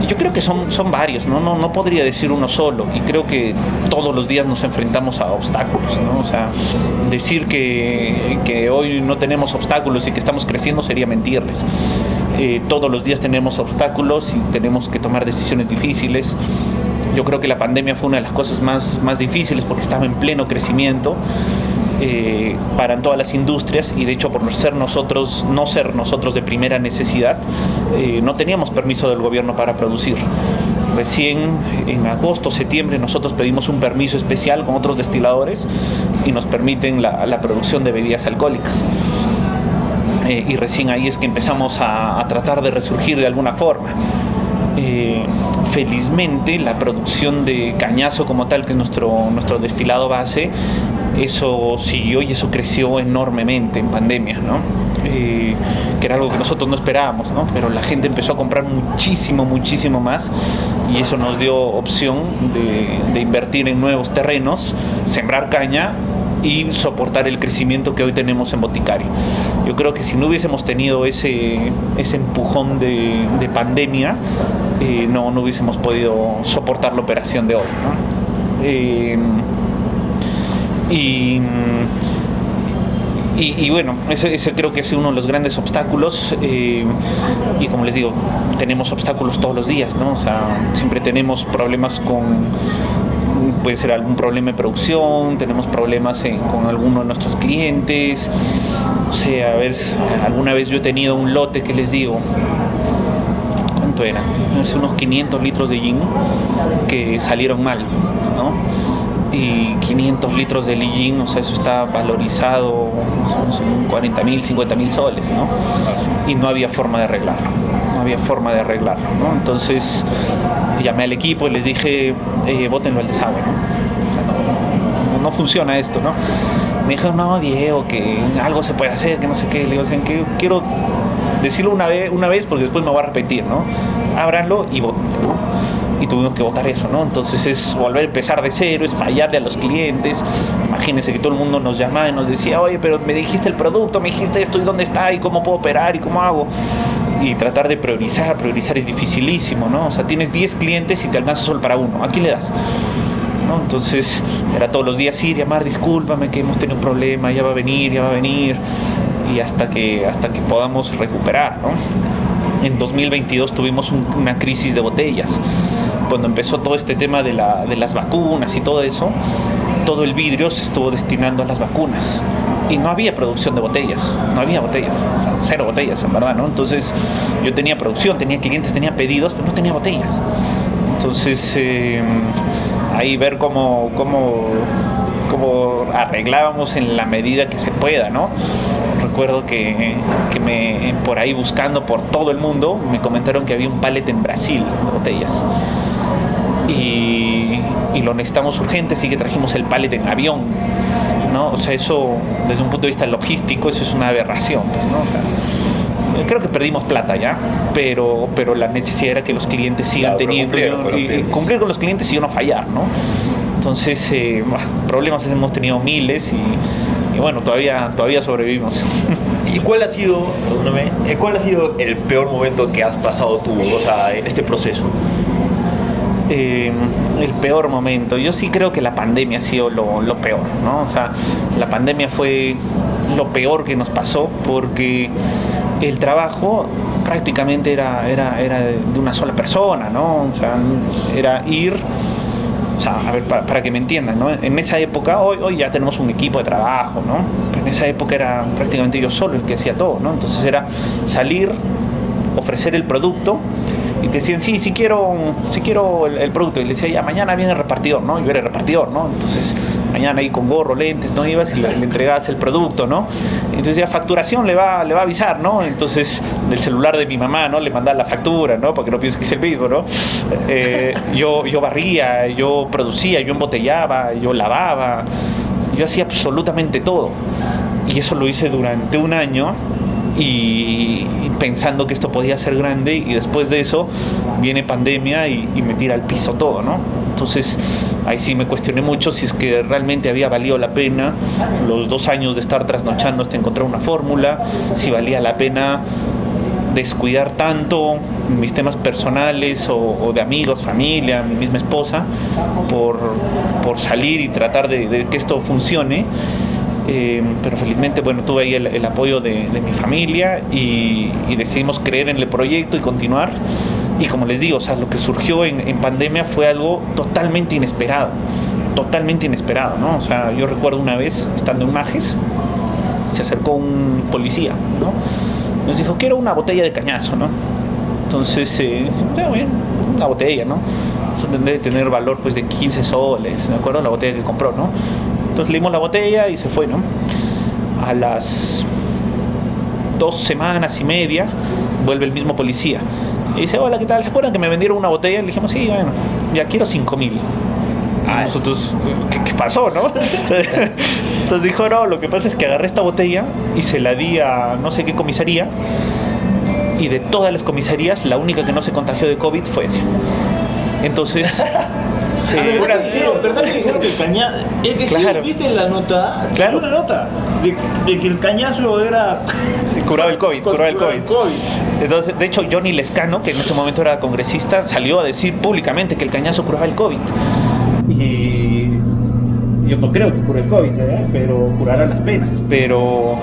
Yo creo que son varios, ¿no? No podría decir uno solo, y creo que todos los días nos enfrentamos a obstáculos, ¿no? O sea, decir que hoy no tenemos obstáculos y que estamos creciendo sería mentirles. Todos los días tenemos obstáculos y tenemos que tomar decisiones difíciles. Yo creo que la pandemia fue una de las cosas más difíciles porque estaba en pleno crecimiento para todas las industrias, y de hecho por no ser nosotros de primera necesidad, no teníamos permiso del gobierno para producir. Recién en agosto, septiembre nosotros pedimos un permiso especial con otros destiladores y nos permiten la producción de bebidas alcohólicas. Y recién ahí es que empezamos a tratar de resurgir de alguna forma. Felizmente la producción de cañazo como tal, que es nuestro destilado base, eso siguió y eso creció enormemente en pandemia, ¿no? Que era algo que nosotros no esperábamos, ¿no? Pero la gente empezó a comprar muchísimo más, y eso nos dio opción de invertir en nuevos terrenos, sembrar caña y soportar el crecimiento que hoy tenemos en Boticario. Yo creo que si no hubiésemos tenido ese empujón de pandemia, no hubiésemos podido soportar la operación de hoy, ¿no? Y bueno, ese creo que es uno de los grandes obstáculos, y como les digo, tenemos obstáculos todos los días, ¿no? O sea, siempre tenemos problemas puede ser algún problema de producción, tenemos problemas con alguno de nuestros clientes. O sea, a ver, alguna vez yo he tenido un lote que les digo, ¿cuánto era? Es unos 500 litros de gin que salieron mal, ¿no? Y 500 litros de gin, o sea, eso está valorizado, son 40.000, 50.000 soles, ¿no? Y no había forma de arreglarlo, ¿no? Entonces llamé al equipo y les dije, bótenlo al desagüe, ¿no? O sea, no funciona esto, ¿no? Me dijeron, no, Diego, que algo se puede hacer, que no sé qué. Le digo, que quiero decirlo una vez porque después me voy a arrepentir, ¿no? Ábranlo y voten, ¿no? Y tuvimos que votar eso, ¿no? Entonces es volver a empezar de cero, es fallarle a los clientes. Imagínense que todo el mundo nos llamaba y nos decía, oye, pero me dijiste el producto, me dijiste esto, y dónde está, y cómo puedo operar, y cómo hago. Y tratar de priorizar es dificilísimo, ¿no? O sea, tienes 10 clientes y te alcanza solo para uno. ¿A quién le das? ¿No? Entonces era todos los días ir, llamar, discúlpame que hemos tenido un problema, ya va a venir, y hasta que podamos recuperar, ¿no? En 2022 tuvimos una crisis de botellas. Cuando empezó todo este tema de las vacunas y todo eso, todo el vidrio se estuvo destinando a las vacunas y no había producción de botellas, o sea, 0 botellas en verdad, ¿no? Entonces yo tenía producción, tenía clientes, tenía pedidos, pero no tenía botellas. Entonces ahí ver cómo arreglábamos en la medida que se pueda, ¿no? Recuerdo que por ahí buscando por todo el mundo me comentaron que había un pallet en Brasil de botellas y lo necesitamos urgente, así que trajimos el pallet en avión, ¿no? O sea, eso desde un punto de vista logístico eso es una aberración, pues, ¿no? O sea, creo que perdimos plata ya, pero la necesidad era que los clientes sigan teniendo y cumplir con los clientes y no fallar, ¿no? Entonces problemas hemos tenido miles y bueno, todavía sobrevivimos. ¿Y cuál ha sido el peor momento que has pasado tú, o sea, en este proceso? El peor momento, yo sí creo que la pandemia ha sido lo peor, ¿no? O sea, la pandemia fue lo peor que nos pasó porque el trabajo prácticamente era de una sola persona, ¿no? O sea, era ir. O sea, a ver, para que me entiendan, ¿no? En esa época, hoy ya tenemos un equipo de trabajo, ¿no? Pero en esa época era prácticamente yo solo el que hacía todo, ¿no? Entonces era salir, ofrecer el producto y te decían, sí quiero el producto. Y le decía, ya, mañana viene el repartidor, ¿no? Y yo era el repartidor, ¿no? Entonces, mañana ahí con gorro, lentes, ¿no? Ibas y le entregabas el producto, ¿no? Entonces ya facturación le va a avisar, ¿no? Entonces del celular de mi mamá, ¿no? Le mandaba la factura, ¿no? Para que no piense que es el mismo, ¿no? Yo barría, yo producía, yo embotellaba, yo lavaba, yo hacía absolutamente todo. Y eso lo hice durante un año y pensando que esto podía ser grande, y después de eso viene pandemia y me tira al piso todo, ¿no? Entonces ahí sí me cuestioné mucho si es que realmente había valido la pena los 2 años de estar trasnochando hasta encontrar una fórmula, si valía la pena descuidar tanto mis temas personales o de amigos, familia, mi misma esposa, por salir y tratar de que esto funcione. Pero felizmente, bueno, tuve ahí el apoyo de mi familia y decidimos creer en el proyecto y continuar. Y como les digo, o sea, lo que surgió en pandemia fue algo totalmente inesperado, ¿no? O sea, yo recuerdo una vez, estando en Majes, se acercó un policía, ¿no? Nos dijo, quiero una botella de cañazo, ¿no? Entonces, bueno, una botella, ¿no? Debe tener valor pues de 15 soles, ¿de acuerdo? La botella que compró, ¿no? Entonces leímos la botella y se fue, ¿no? A las 2 semanas y media vuelve el mismo policía y dice, hola, ¿qué tal? ¿Se acuerdan que me vendieron una botella? Le dijimos, sí, bueno, ya quiero 5.000. Nosotros, ¿qué pasó, no? Entonces dijo, no, lo que pasa es que agarré esta botella y se la di a no sé qué comisaría, y de todas las comisarías la única que no se contagió de COVID fue ella. Entonces ¿verdad que dijeron que el cañazo? Es que claro. Sí, viste en la nota, claro, una nota de que el cañazo era curaba el COVID. Entonces, de hecho, Johnny Lescano, que en ese momento era congresista, salió a decir públicamente que el cañazo curaba el COVID. Y yo no creo que cure el COVID, ¿verdad? Pero curará las penas. Pero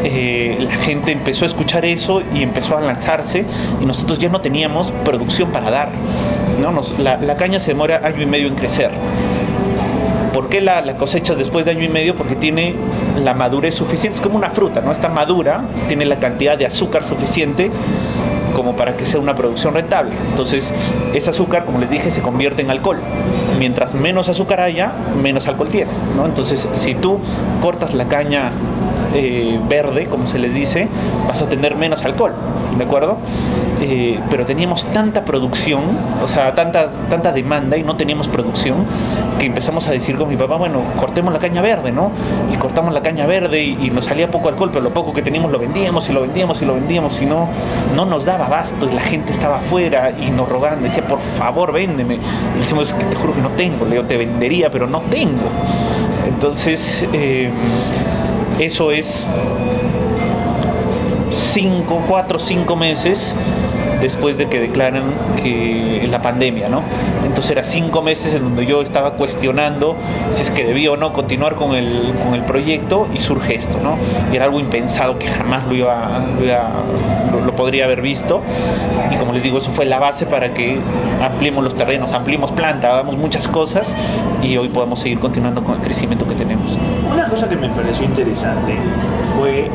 la gente empezó a escuchar eso y empezó a lanzarse, y nosotros ya no teníamos producción para dar, ¿no? La caña se demora 1 año y medio en crecer. ¿Por qué la cosechas después de 1 año y medio? Porque tiene la madurez suficiente, es como una fruta, ¿no? Está madura, tiene la cantidad de azúcar suficiente como para que sea una producción rentable. Entonces, ese azúcar, como les dije, se convierte en alcohol. Mientras menos azúcar haya, menos alcohol tienes, ¿no? Entonces, si tú cortas la caña verde, como se les dice, vas a tener menos alcohol, ¿de acuerdo? Pero teníamos tanta producción, o sea, tanta demanda, y no teníamos producción, que empezamos a decir con mi papá, bueno, cortemos la caña verde, ¿no? Y cortamos la caña verde y nos salía poco alcohol, pero lo poco que teníamos lo vendíamos y no nos daba abasto, y la gente estaba afuera y nos rogaban, decía, por favor, véndeme. Y le decimos, es que te juro que no tengo, le digo, te vendería, pero no tengo. Entonces, eso es 4 o 5 meses después de que declaran que la pandemia, ¿no? Entonces era 5 meses en donde yo estaba cuestionando si es que debía o no continuar con el proyecto, y surge esto, ¿no? Y era algo impensado que jamás lo podría haber visto, y como les digo, eso fue la base para que ampliemos los terrenos, ampliemos planta, hagamos muchas cosas, y hoy podamos seguir continuando con el crecimiento que tenemos. Una cosa que me pareció interesante fue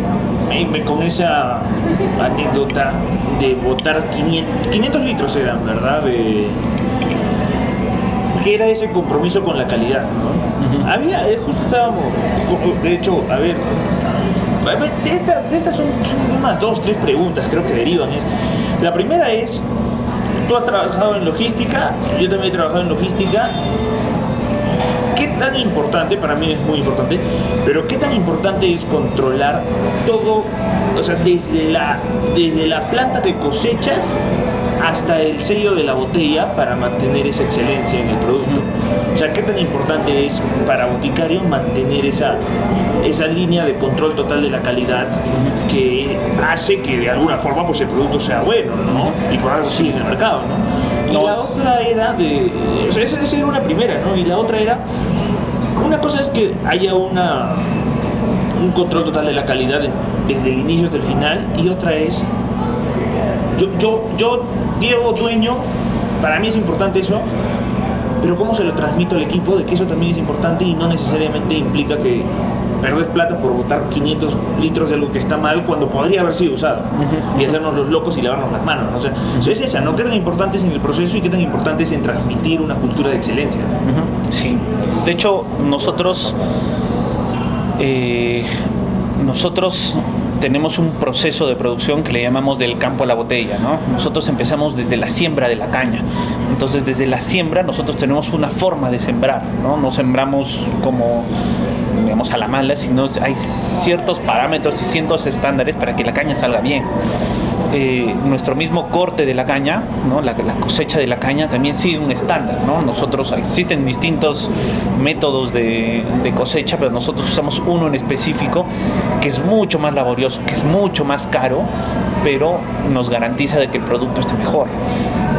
con esa anécdota de botar 500 litros eran, ¿verdad? Que era ese compromiso con la calidad, ¿no? Uh-huh. Había, justo estábamos, de hecho, a ver, de estas son unas 2, 3 preguntas, creo que derivan. La primera es, tú has trabajado en logística, yo también he trabajado en logística. ¿Qué tan importante, para mí es muy importante, pero qué tan importante es controlar todo, o sea, desde la planta de cosechas hasta el sello de la botella, para mantener esa excelencia en el producto? O sea, qué tan importante es para Boticario mantener esa línea de control total de la calidad, que hace que de alguna forma pues el producto sea bueno, ¿no? Y por algo sigue en el mercado, ¿no? Y la otra era o sea, esa era una primera, ¿no? Y la otra era, una cosa es que haya un control total de la calidad desde el inicio hasta el final, y otra es, yo Diego, dueño, para mí es importante eso, pero cómo se lo transmito al equipo de que eso también es importante, y no necesariamente implica que perder plata por botar 500 litros de algo que está mal cuando podría haber sido usado, uh-huh, y hacernos los locos y lavarnos las manos, ¿no? O sea, es esa, ¿no? ¿Qué tan importante es en el proceso y qué tan importante es en transmitir una cultura de excelencia? Uh-huh. Sí, de hecho nosotros tenemos un proceso de producción que le llamamos del campo a la botella, ¿no? Nosotros empezamos desde la siembra de la caña. Entonces, desde la siembra nosotros tenemos una forma de sembrar, ¿no? No sembramos como, digamos, a la mala, sino hay ciertos parámetros y ciertos estándares para que la caña salga bien. Nuestro mismo corte de la caña, ¿no? La cosecha de la caña también sigue un estándar, ¿no? Nosotros, existen distintos métodos de cosecha, pero nosotros usamos uno en específico que es mucho más laborioso, que es mucho más caro, pero nos garantiza de que el producto esté mejor.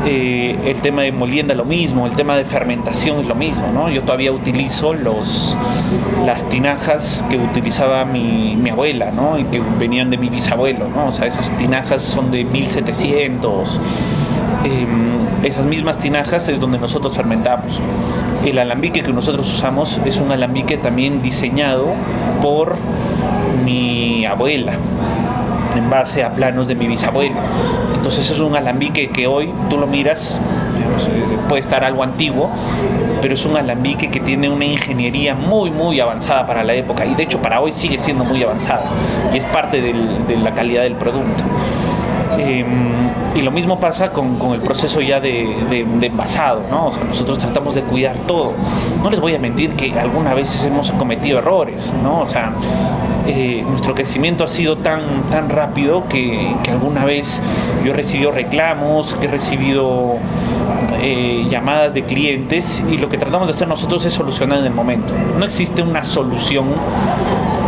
El tema de molienda lo mismo, el tema de fermentación es lo mismo, ¿no? Yo todavía utilizo las tinajas que utilizaba mi abuela, ¿no? Y que venían de mi bisabuelo, ¿no? O sea, esas tinajas son de 1700. Esas mismas tinajas es donde nosotros fermentamos. El alambique que nosotros usamos es un alambique también diseñado por mi abuela, en base a planos de mi bisabuelo. Entonces es un alambique que hoy tú lo miras, puede estar algo antiguo, pero es un alambique que tiene una ingeniería muy muy avanzada para la época, y de hecho para hoy sigue siendo muy avanzada y es parte de la calidad del producto. Y lo mismo pasa con el proceso ya de envasado, ¿no? O sea, nosotros tratamos de cuidar todo. No les voy a mentir que algunas veces hemos cometido errores, ¿no? O sea, nuestro crecimiento ha sido tan rápido que alguna vez yo he recibido reclamos, que he recibido llamadas de clientes, y lo que tratamos de hacer nosotros es solucionar en el momento. No existe una solución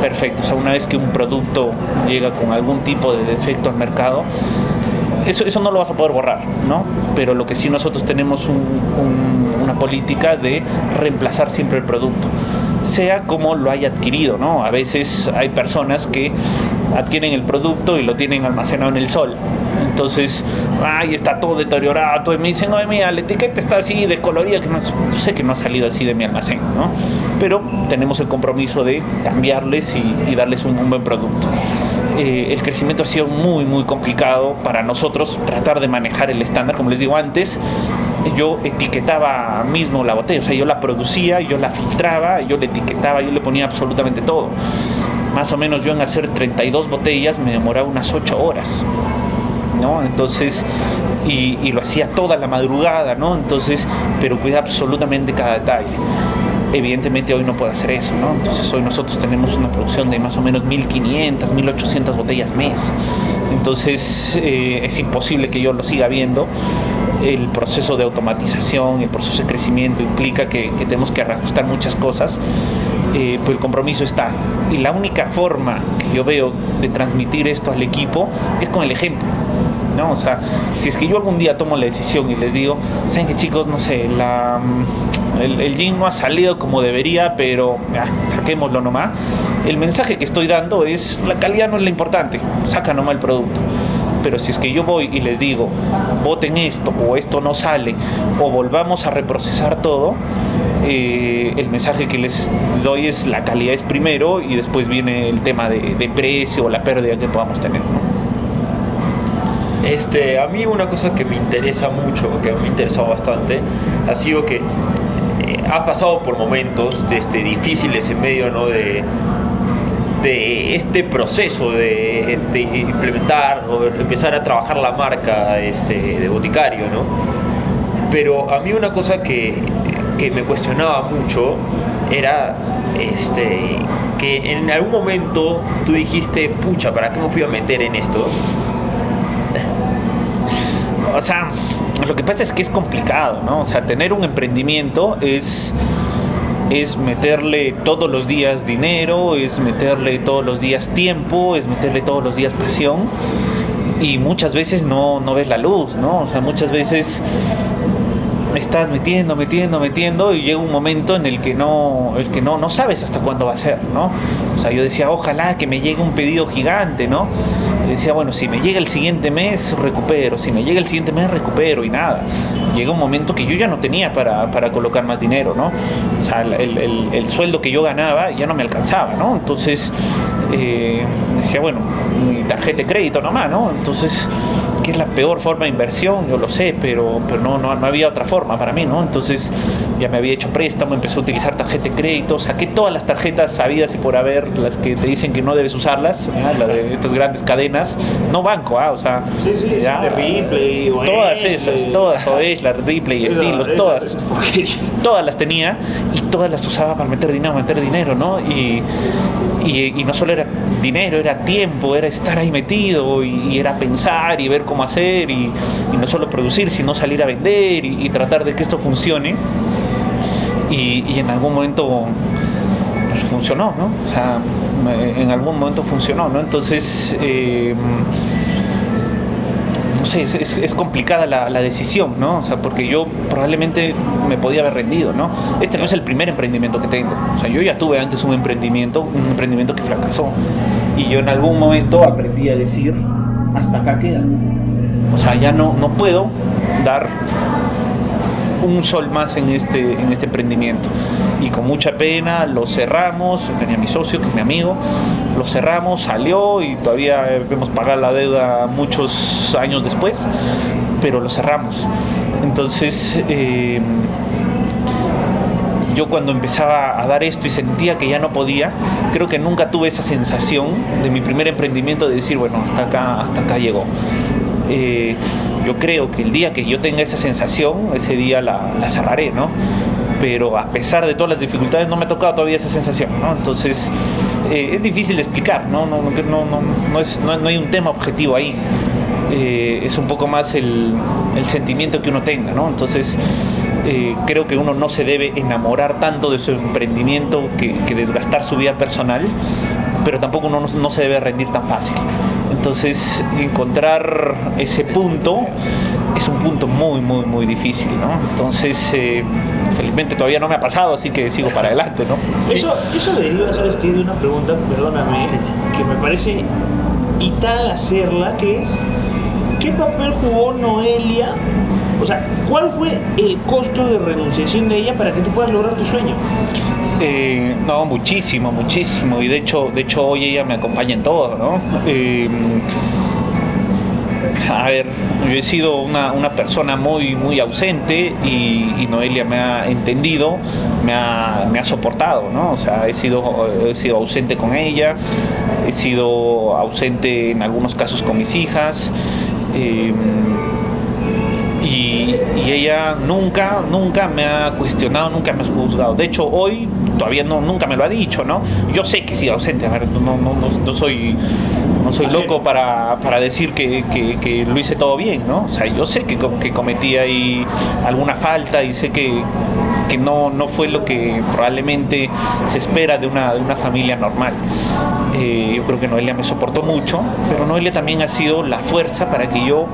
perfecta. O sea, una vez que un producto llega con algún tipo de defecto al mercado, eso no lo vas a poder borrar, ¿no? Pero lo que sí nosotros tenemos una política de reemplazar siempre el producto, sea como lo haya adquirido, ¿no? A veces hay personas que adquieren el producto y lo tienen almacenado en el sol. Entonces, está todo deteriorado, y me dicen, oye, mira, la etiqueta está así descolorida, que no sé, que no ha salido así de mi almacén, ¿no? Pero tenemos el compromiso de cambiarles y darles un buen producto. El crecimiento ha sido muy muy complicado para nosotros, tratar de manejar el estándar. Como les digo antes, yo etiquetaba mismo la botella, o sea, yo la producía, yo la filtraba, yo la etiquetaba, yo le ponía absolutamente todo. Más o menos yo en hacer 32 botellas me demoraba unas 8 horas, ¿no? Entonces, y lo hacía toda la madrugada, ¿no? Entonces, pero cuidaba absolutamente cada detalle. Evidentemente hoy no puedo hacer eso, ¿no? Entonces hoy nosotros tenemos una producción de más o menos 1500, 1800 botellas mes. Entonces es imposible que yo lo siga viendo. El proceso de automatización, el proceso de crecimiento implica que tenemos que reajustar muchas cosas, pero el compromiso está. Y la única forma que yo veo de transmitir esto al equipo es con el ejemplo, ¿no? O sea, si es que yo algún día tomo la decisión y les digo, ¿saben qué, chicos? No sé, el gin no ha salido como debería, pero saquémoslo nomás. El mensaje que estoy dando es, la calidad no es lo importante, saca nomás el producto. Pero si es que yo voy y les digo, boten esto, o esto no sale, o volvamos a reprocesar todo, el mensaje que les doy es, la calidad es primero, y después viene el tema de precio o la pérdida que podamos tener, ¿no? A mí una cosa que me interesa mucho, que me ha interesado bastante, ha sido que has pasado por momentos difíciles en medio, ¿no? de este proceso de implementar o de empezar a trabajar la marca de Boticario, ¿no? Pero a mí una cosa que me cuestionaba mucho era que en algún momento tú dijiste, pucha, ¿para qué me fui a meter en esto? O sea, lo que pasa es que es complicado, ¿no? O sea, tener un emprendimiento es meterle todos los días dinero, es meterle todos los días tiempo, es meterle todos los días pasión, y muchas veces no ves la luz, ¿no? O sea, muchas veces estás metiendo y llega un momento en el que no sabes hasta cuándo va a ser, ¿no? O sea, yo decía, ojalá que me llegue un pedido gigante, ¿no? Y decía, bueno, si me llega el siguiente mes, recupero, si me llega el siguiente mes, recupero, y nada. Llega un momento que yo ya no tenía para colocar más dinero, ¿no? O sea, el sueldo que yo ganaba ya no me alcanzaba, ¿no? Entonces, decía, bueno, mi tarjeta de crédito nomás, ¿no? Entonces, ¿qué es la peor forma de inversión? Yo lo sé, pero no había otra forma para mí, ¿no? Entonces ya me había hecho préstamo, empecé a utilizar tarjeta de crédito, saqué todas las tarjetas sabidas y por haber, las que te dicen que no debes usarlas, la de estas grandes cadenas, no banco, o sea, ya, de Ripley, o todas esas, todas, la Ripley, Estilos, todas las tenía y todas las usaba para meter dinero, ¿no? Y no solo era dinero, era tiempo, era estar ahí metido y era pensar y ver cómo hacer y no solo producir, sino salir a vender y tratar de que esto funcione. Y en algún momento funcionó, ¿no? O sea, en algún momento funcionó, ¿no? Entonces, no sé, es complicada la decisión, ¿no? O sea, porque yo probablemente me podía haber rendido, ¿no? Este no es el primer emprendimiento que tengo. O sea, yo ya tuve antes un emprendimiento que fracasó. Y yo en algún momento aprendí a decir, hasta acá queda. O sea, ya no puedo dar un sol más en este emprendimiento. Y con mucha pena lo cerramos, tenía mi socio, que es mi amigo, lo cerramos, salió y todavía debemos pagar la deuda muchos años después, pero lo cerramos. Entonces, yo cuando empezaba a dar esto y sentía que ya no podía, creo que nunca tuve esa sensación de mi primer emprendimiento de decir, bueno, hasta acá llegó. Yo creo que el día que yo tenga esa sensación, ese día la cerraré, ¿no? Pero a pesar de todas las dificultades no me ha tocado todavía esa sensación, ¿no? Entonces es difícil de explicar, ¿no? No hay un tema objetivo ahí. Es un poco más el sentimiento que uno tenga, ¿no? Entonces creo que uno no se debe enamorar tanto de su emprendimiento que desgastar su vida personal, pero tampoco uno no se debe rendir tan fácil. Entonces encontrar ese punto es un punto muy, muy, muy difícil, ¿no? Entonces felizmente todavía no me ha pasado, así que sigo para adelante, ¿no? Eso deriva, ¿sabes qué? De una pregunta, perdóname, que me parece vital hacerla, que es ¿qué papel jugó Noelia? O sea, ¿cuál fue el costo de renunciación de ella para que tú puedas lograr tu sueño? No, muchísimo. Y de hecho hoy ella me acompaña en todo, ¿no? A ver, yo he sido una persona muy, muy ausente y Noelia me ha entendido, me ha soportado, ¿no? O sea, he sido ausente con ella, he sido ausente en algunos casos con mis hijas. Y ella nunca me ha cuestionado, nunca me ha juzgado. De hecho, hoy todavía nunca me lo ha dicho, ¿no? Yo sé que he sido ausente, a ver, no soy loco para decir que lo hice todo bien, ¿no? O sea, yo sé que cometí ahí alguna falta y sé que no fue lo que probablemente se espera de una familia normal. Yo creo que Noelia me soportó mucho, pero Noelia también ha sido la fuerza para que yo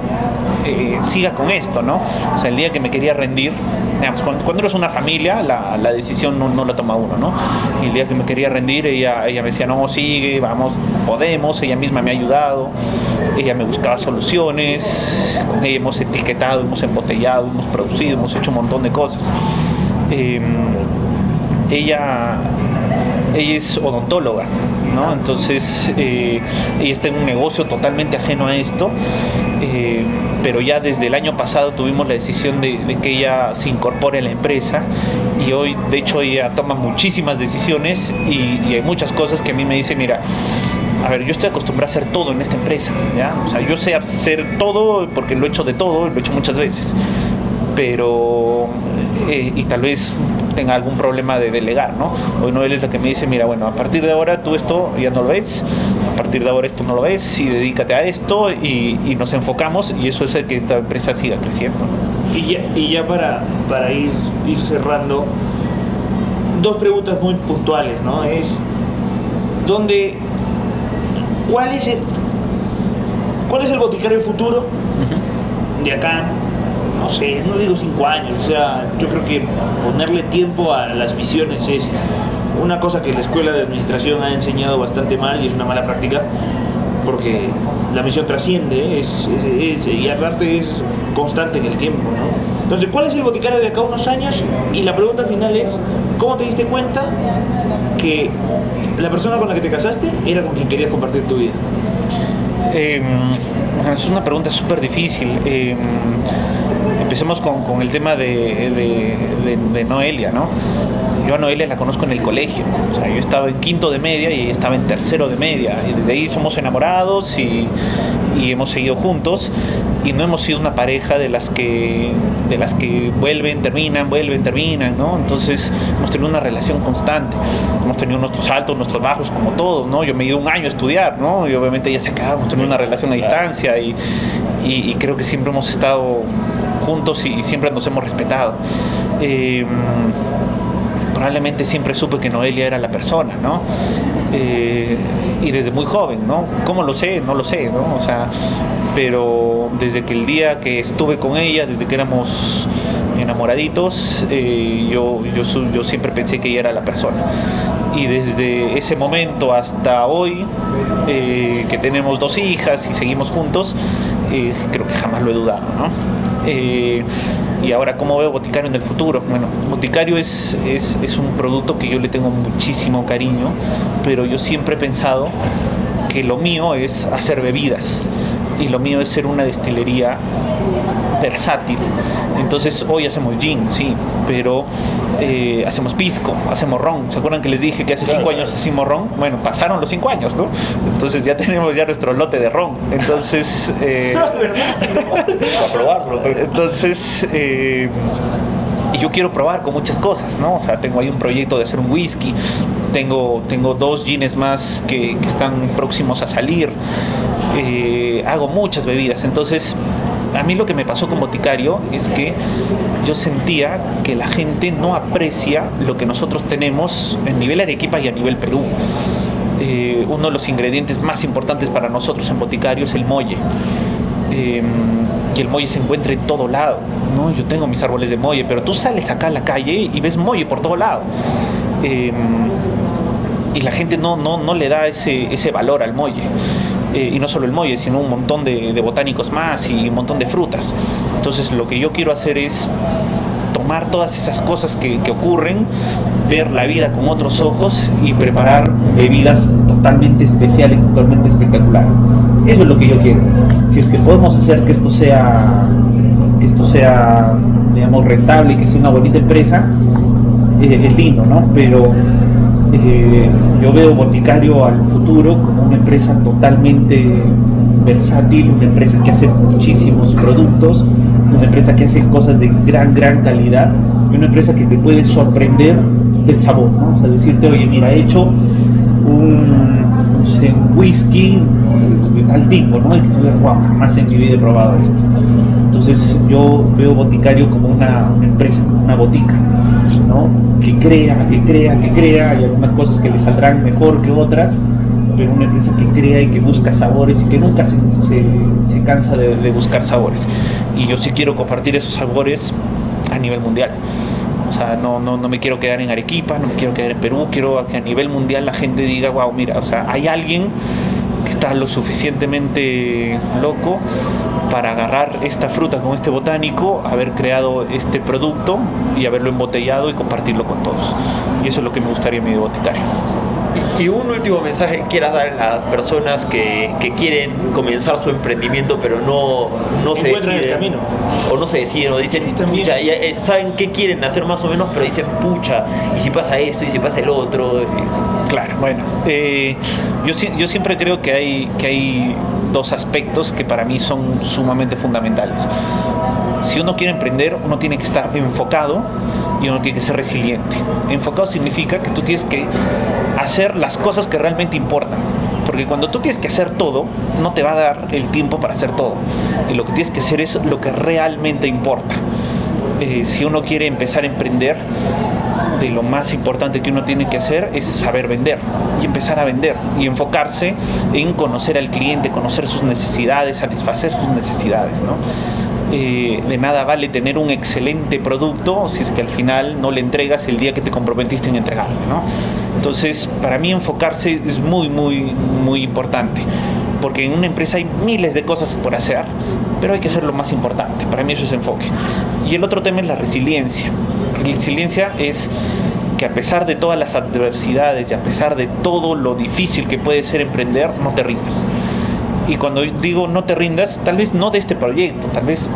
siga con esto, ¿no? O sea, el día que me quería rendir, digamos, cuando eres una familia, la decisión no la toma uno, ¿no? Y el día que me quería rendir, ella me decía, no, sigue, vamos, podemos. Ella misma me ha ayudado, ella me buscaba soluciones, con ella hemos etiquetado, hemos embotellado, hemos producido, hemos hecho un montón de cosas. Ella es odontóloga, ¿no? Entonces ella está en un negocio totalmente ajeno a esto, pero ya desde el año pasado tuvimos la decisión de que ella se incorpore a la empresa y hoy, de hecho, ella toma muchísimas decisiones y hay muchas cosas que a mí me dice, mira, a ver, yo estoy acostumbrado a hacer todo en esta empresa, ¿ya? O sea, yo sé hacer todo porque lo he hecho de todo, lo he hecho muchas veces, pero y tal vez tenga algún problema de delegar, ¿no? Hoy Noel es la que me dice, mira, bueno, a partir de ahora tú esto ya no lo ves, a partir de ahora esto no lo ves y dedícate a esto y nos enfocamos y eso es el que esta empresa siga creciendo, ¿no? Y ya para ir cerrando, dos preguntas muy puntuales, ¿no? Es ¿cuál es el boticario futuro de acá? No sé, no digo 5 años, o sea, yo creo que ponerle tiempo a las visiones es una cosa que la escuela de administración ha enseñado bastante mal y es una mala práctica, porque la misión trasciende, y aparte es constante en el tiempo, ¿no? Entonces, ¿cuál es el boticario de acá a unos años? Y la pregunta final es, ¿cómo te diste cuenta que la persona con la que te casaste era con quien querías compartir tu vida? Es una pregunta súper difícil. Empecemos con el tema de Noelia, ¿no? Yo a Noelia la conozco en el colegio, o sea, yo estaba en quinto de media y ella estaba en tercero de media, y desde ahí somos enamorados y hemos seguido juntos, y no hemos sido una pareja de las que vuelven, terminan, ¿no? Entonces hemos tenido una relación constante, hemos tenido nuestros altos, nuestros bajos, como todos, ¿no? Yo me he ido un año a estudiar, ¿no? Y obviamente ella se ha quedado, hemos tenido una relación a distancia y creo que siempre hemos estado juntos y siempre nos hemos respetado. Probablemente siempre supe que Noelia era la persona, ¿no? Y desde muy joven, ¿no? ¿Cómo lo sé? No lo sé, ¿no? O sea, pero desde que el día que estuve con ella, desde que éramos enamoraditos, yo siempre pensé que ella era la persona. Y desde ese momento hasta hoy, que tenemos 2 hijas y seguimos juntos, creo que jamás lo he dudado, ¿no? Y ahora, ¿cómo veo Boticario en el futuro? Bueno, Boticario es un producto que yo le tengo muchísimo cariño, pero yo siempre he pensado que lo mío es hacer bebidas y lo mío es ser una destilería versátil. Entonces hoy hacemos gin, sí, pero hacemos pisco, hacemos ron. ¿Se acuerdan que les dije que hace 5 años hicimos ron? Bueno, pasaron los 5 años, ¿no? Entonces ya tenemos ya nuestro lote de ron. Entonces Para probarlo. entonces y yo quiero probar con muchas cosas, ¿no? O sea, tengo ahí un proyecto de hacer un whisky, tengo 2 gines más que están próximos a salir, hago muchas bebidas. Entonces a mí lo que me pasó con Boticario es que yo sentía que la gente no aprecia lo que nosotros tenemos en nivel Arequipa y a nivel Perú. Uno de los ingredientes más importantes para nosotros en Boticario es el molle. Y el molle se encuentra en todo lado, ¿no? Yo tengo mis árboles de molle, pero tú sales acá a la calle y ves molle por todo lado. Y la gente no le da ese valor al molle. Y no solo el molle, sino un montón de botánicos más y un montón de frutas. Entonces lo que yo quiero hacer es tomar todas esas cosas que ocurren, ver la vida con otros ojos y preparar bebidas totalmente especiales, totalmente espectaculares. Eso es lo que yo quiero. Si es que podemos hacer que esto sea, digamos, rentable y que sea una bonita empresa, es lindo, ¿no? Pero yo veo Boticario al futuro como una empresa totalmente versátil, una empresa que hace muchísimos productos, una empresa que hace cosas de gran calidad y una empresa que te puede sorprender del sabor, ¿no? O sea, decirte, oye, mira, he hecho un whisky de tal tipo, ¿no? Y que tú digas, wow, jamás en mi vida he probado esto. Entonces yo veo Boticario como una empresa, una botica, ¿no? Que crea, hay algunas cosas que le saldrán mejor que otras, pero una empresa que crea y que busca sabores y que nunca se cansa de buscar sabores. Y yo sí quiero compartir esos sabores a nivel mundial. O sea, no me quiero quedar en Arequipa, no me quiero quedar en Perú, quiero que a nivel mundial la gente diga, wow, mira, o sea, hay alguien que está lo suficientemente loco para agarrar esta fruta con este botánico, haber creado este producto y haberlo embotellado y compartirlo con todos. Y eso es lo que me gustaría a mí de Boticario. Y un último mensaje que quieras dar a las personas que quieren comenzar su emprendimiento pero no se deciden el camino. O no se deciden o dicen, pucha, saben qué quieren hacer más o menos, pero dicen, pucha, y si pasa esto y si pasa el otro. Claro, bueno, yo siempre creo que hay 2 aspectos que para mí son sumamente fundamentales. Si uno quiere emprender, uno tiene que estar enfocado y uno tiene que ser resiliente. Enfocado significa que tú tienes que hacer las cosas que realmente importan, porque cuando tú tienes que hacer todo, no te va a dar el tiempo para hacer todo, y lo que tienes que hacer es lo que realmente importa. Si uno quiere empezar a emprender, de lo más importante que uno tiene que hacer es saber vender y empezar a vender y enfocarse en conocer al cliente, conocer sus necesidades, satisfacer sus necesidades, ¿no? De nada vale tener un excelente producto si es que al final no le entregas el día que te comprometiste en entregarle, ¿no? Entonces, para mí enfocarse es muy importante, porque en una empresa hay miles de cosas por hacer, pero hay que hacer lo más importante. Para mí eso es enfoque. Y el otro tema es la resiliencia. Resiliencia es que a pesar de todas las adversidades y a pesar de todo lo difícil que puede ser emprender, no te rindas. Y cuando digo no te rindas, tal vez no de este proyecto, tal vez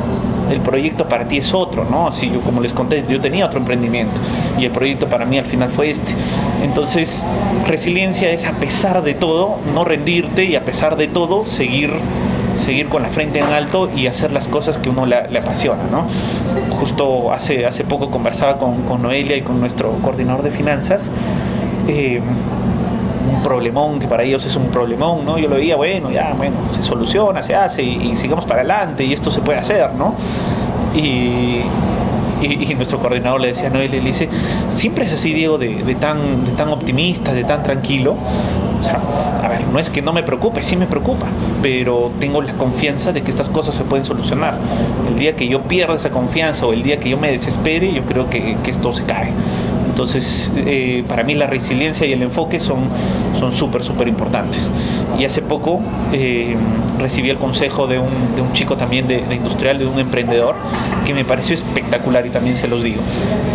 el proyecto para ti es otro, ¿no? Así yo, como les conté, yo tenía otro emprendimiento y el proyecto para mí al final fue este. Entonces, resiliencia es a pesar de todo, no rendirte y a pesar de todo, seguir con la frente en alto y hacer las cosas que uno le apasiona, ¿no? Justo hace poco conversaba con Noelia y con nuestro coordinador de finanzas, un problemón que para ellos es un problemón, ¿no? Yo lo veía, bueno, se soluciona, se hace y sigamos para adelante y esto se puede hacer, ¿no? Y nuestro coordinador le decía a Noelia, le dice, siempre es así, Diego, de tan optimista, de tan tranquilo. O sea, a ver, no es que no me preocupe, sí me preocupa, pero tengo la confianza de que estas cosas se pueden solucionar. El día que yo pierda esa confianza o el día que yo me desespere, yo creo que esto se cae. Entonces, para mí la resiliencia y el enfoque son súper importantes. Y hace poco recibí el consejo de un chico también de industrial, de un emprendedor, que me pareció espectacular y también se los digo.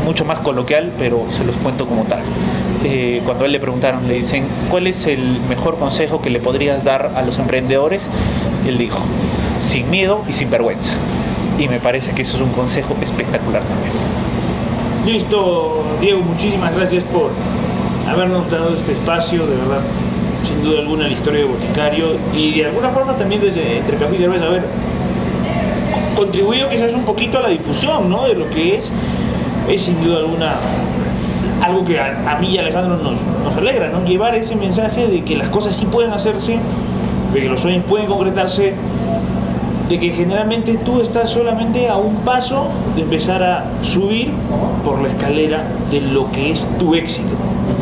Mucho más coloquial, pero se los cuento como tal. Cuando a él le preguntaron, le dicen, ¿cuál es el mejor consejo que le podrías dar a los emprendedores? Él dijo, sin miedo y sin vergüenza. Y me parece que eso es un consejo espectacular también. Listo, Diego, muchísimas gracias por habernos dado este espacio, de verdad, sin duda alguna, la historia de Boticario y de alguna forma también desde Entre Café y Cerveza, contribuido quizás un poquito a la difusión, ¿no? De lo que es sin duda alguna algo que a mí y a Alejandro nos alegra, ¿no? Llevar ese mensaje de que las cosas sí pueden hacerse, de que los sueños pueden concretarse, de que generalmente tú estás solamente a un paso de empezar a subir por la escalera de lo que es tu éxito,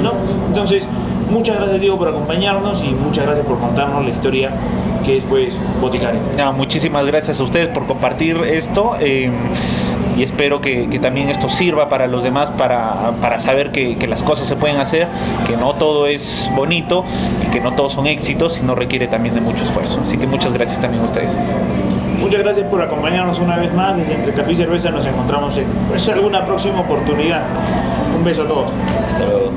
¿no? Entonces, muchas gracias, Diego, por acompañarnos y muchas gracias por contarnos la historia que es, pues, Boticario. Muchísimas gracias a ustedes por compartir esto y espero que también esto sirva para los demás para saber que las cosas se pueden hacer, que no todo es bonito y que no todos son éxitos, sino requiere también de mucho esfuerzo. Así que muchas gracias también a ustedes. Muchas gracias por acompañarnos una vez más. Desde Entre Café y Cerveza nos encontramos en alguna próxima oportunidad. Un beso a todos. Hasta luego.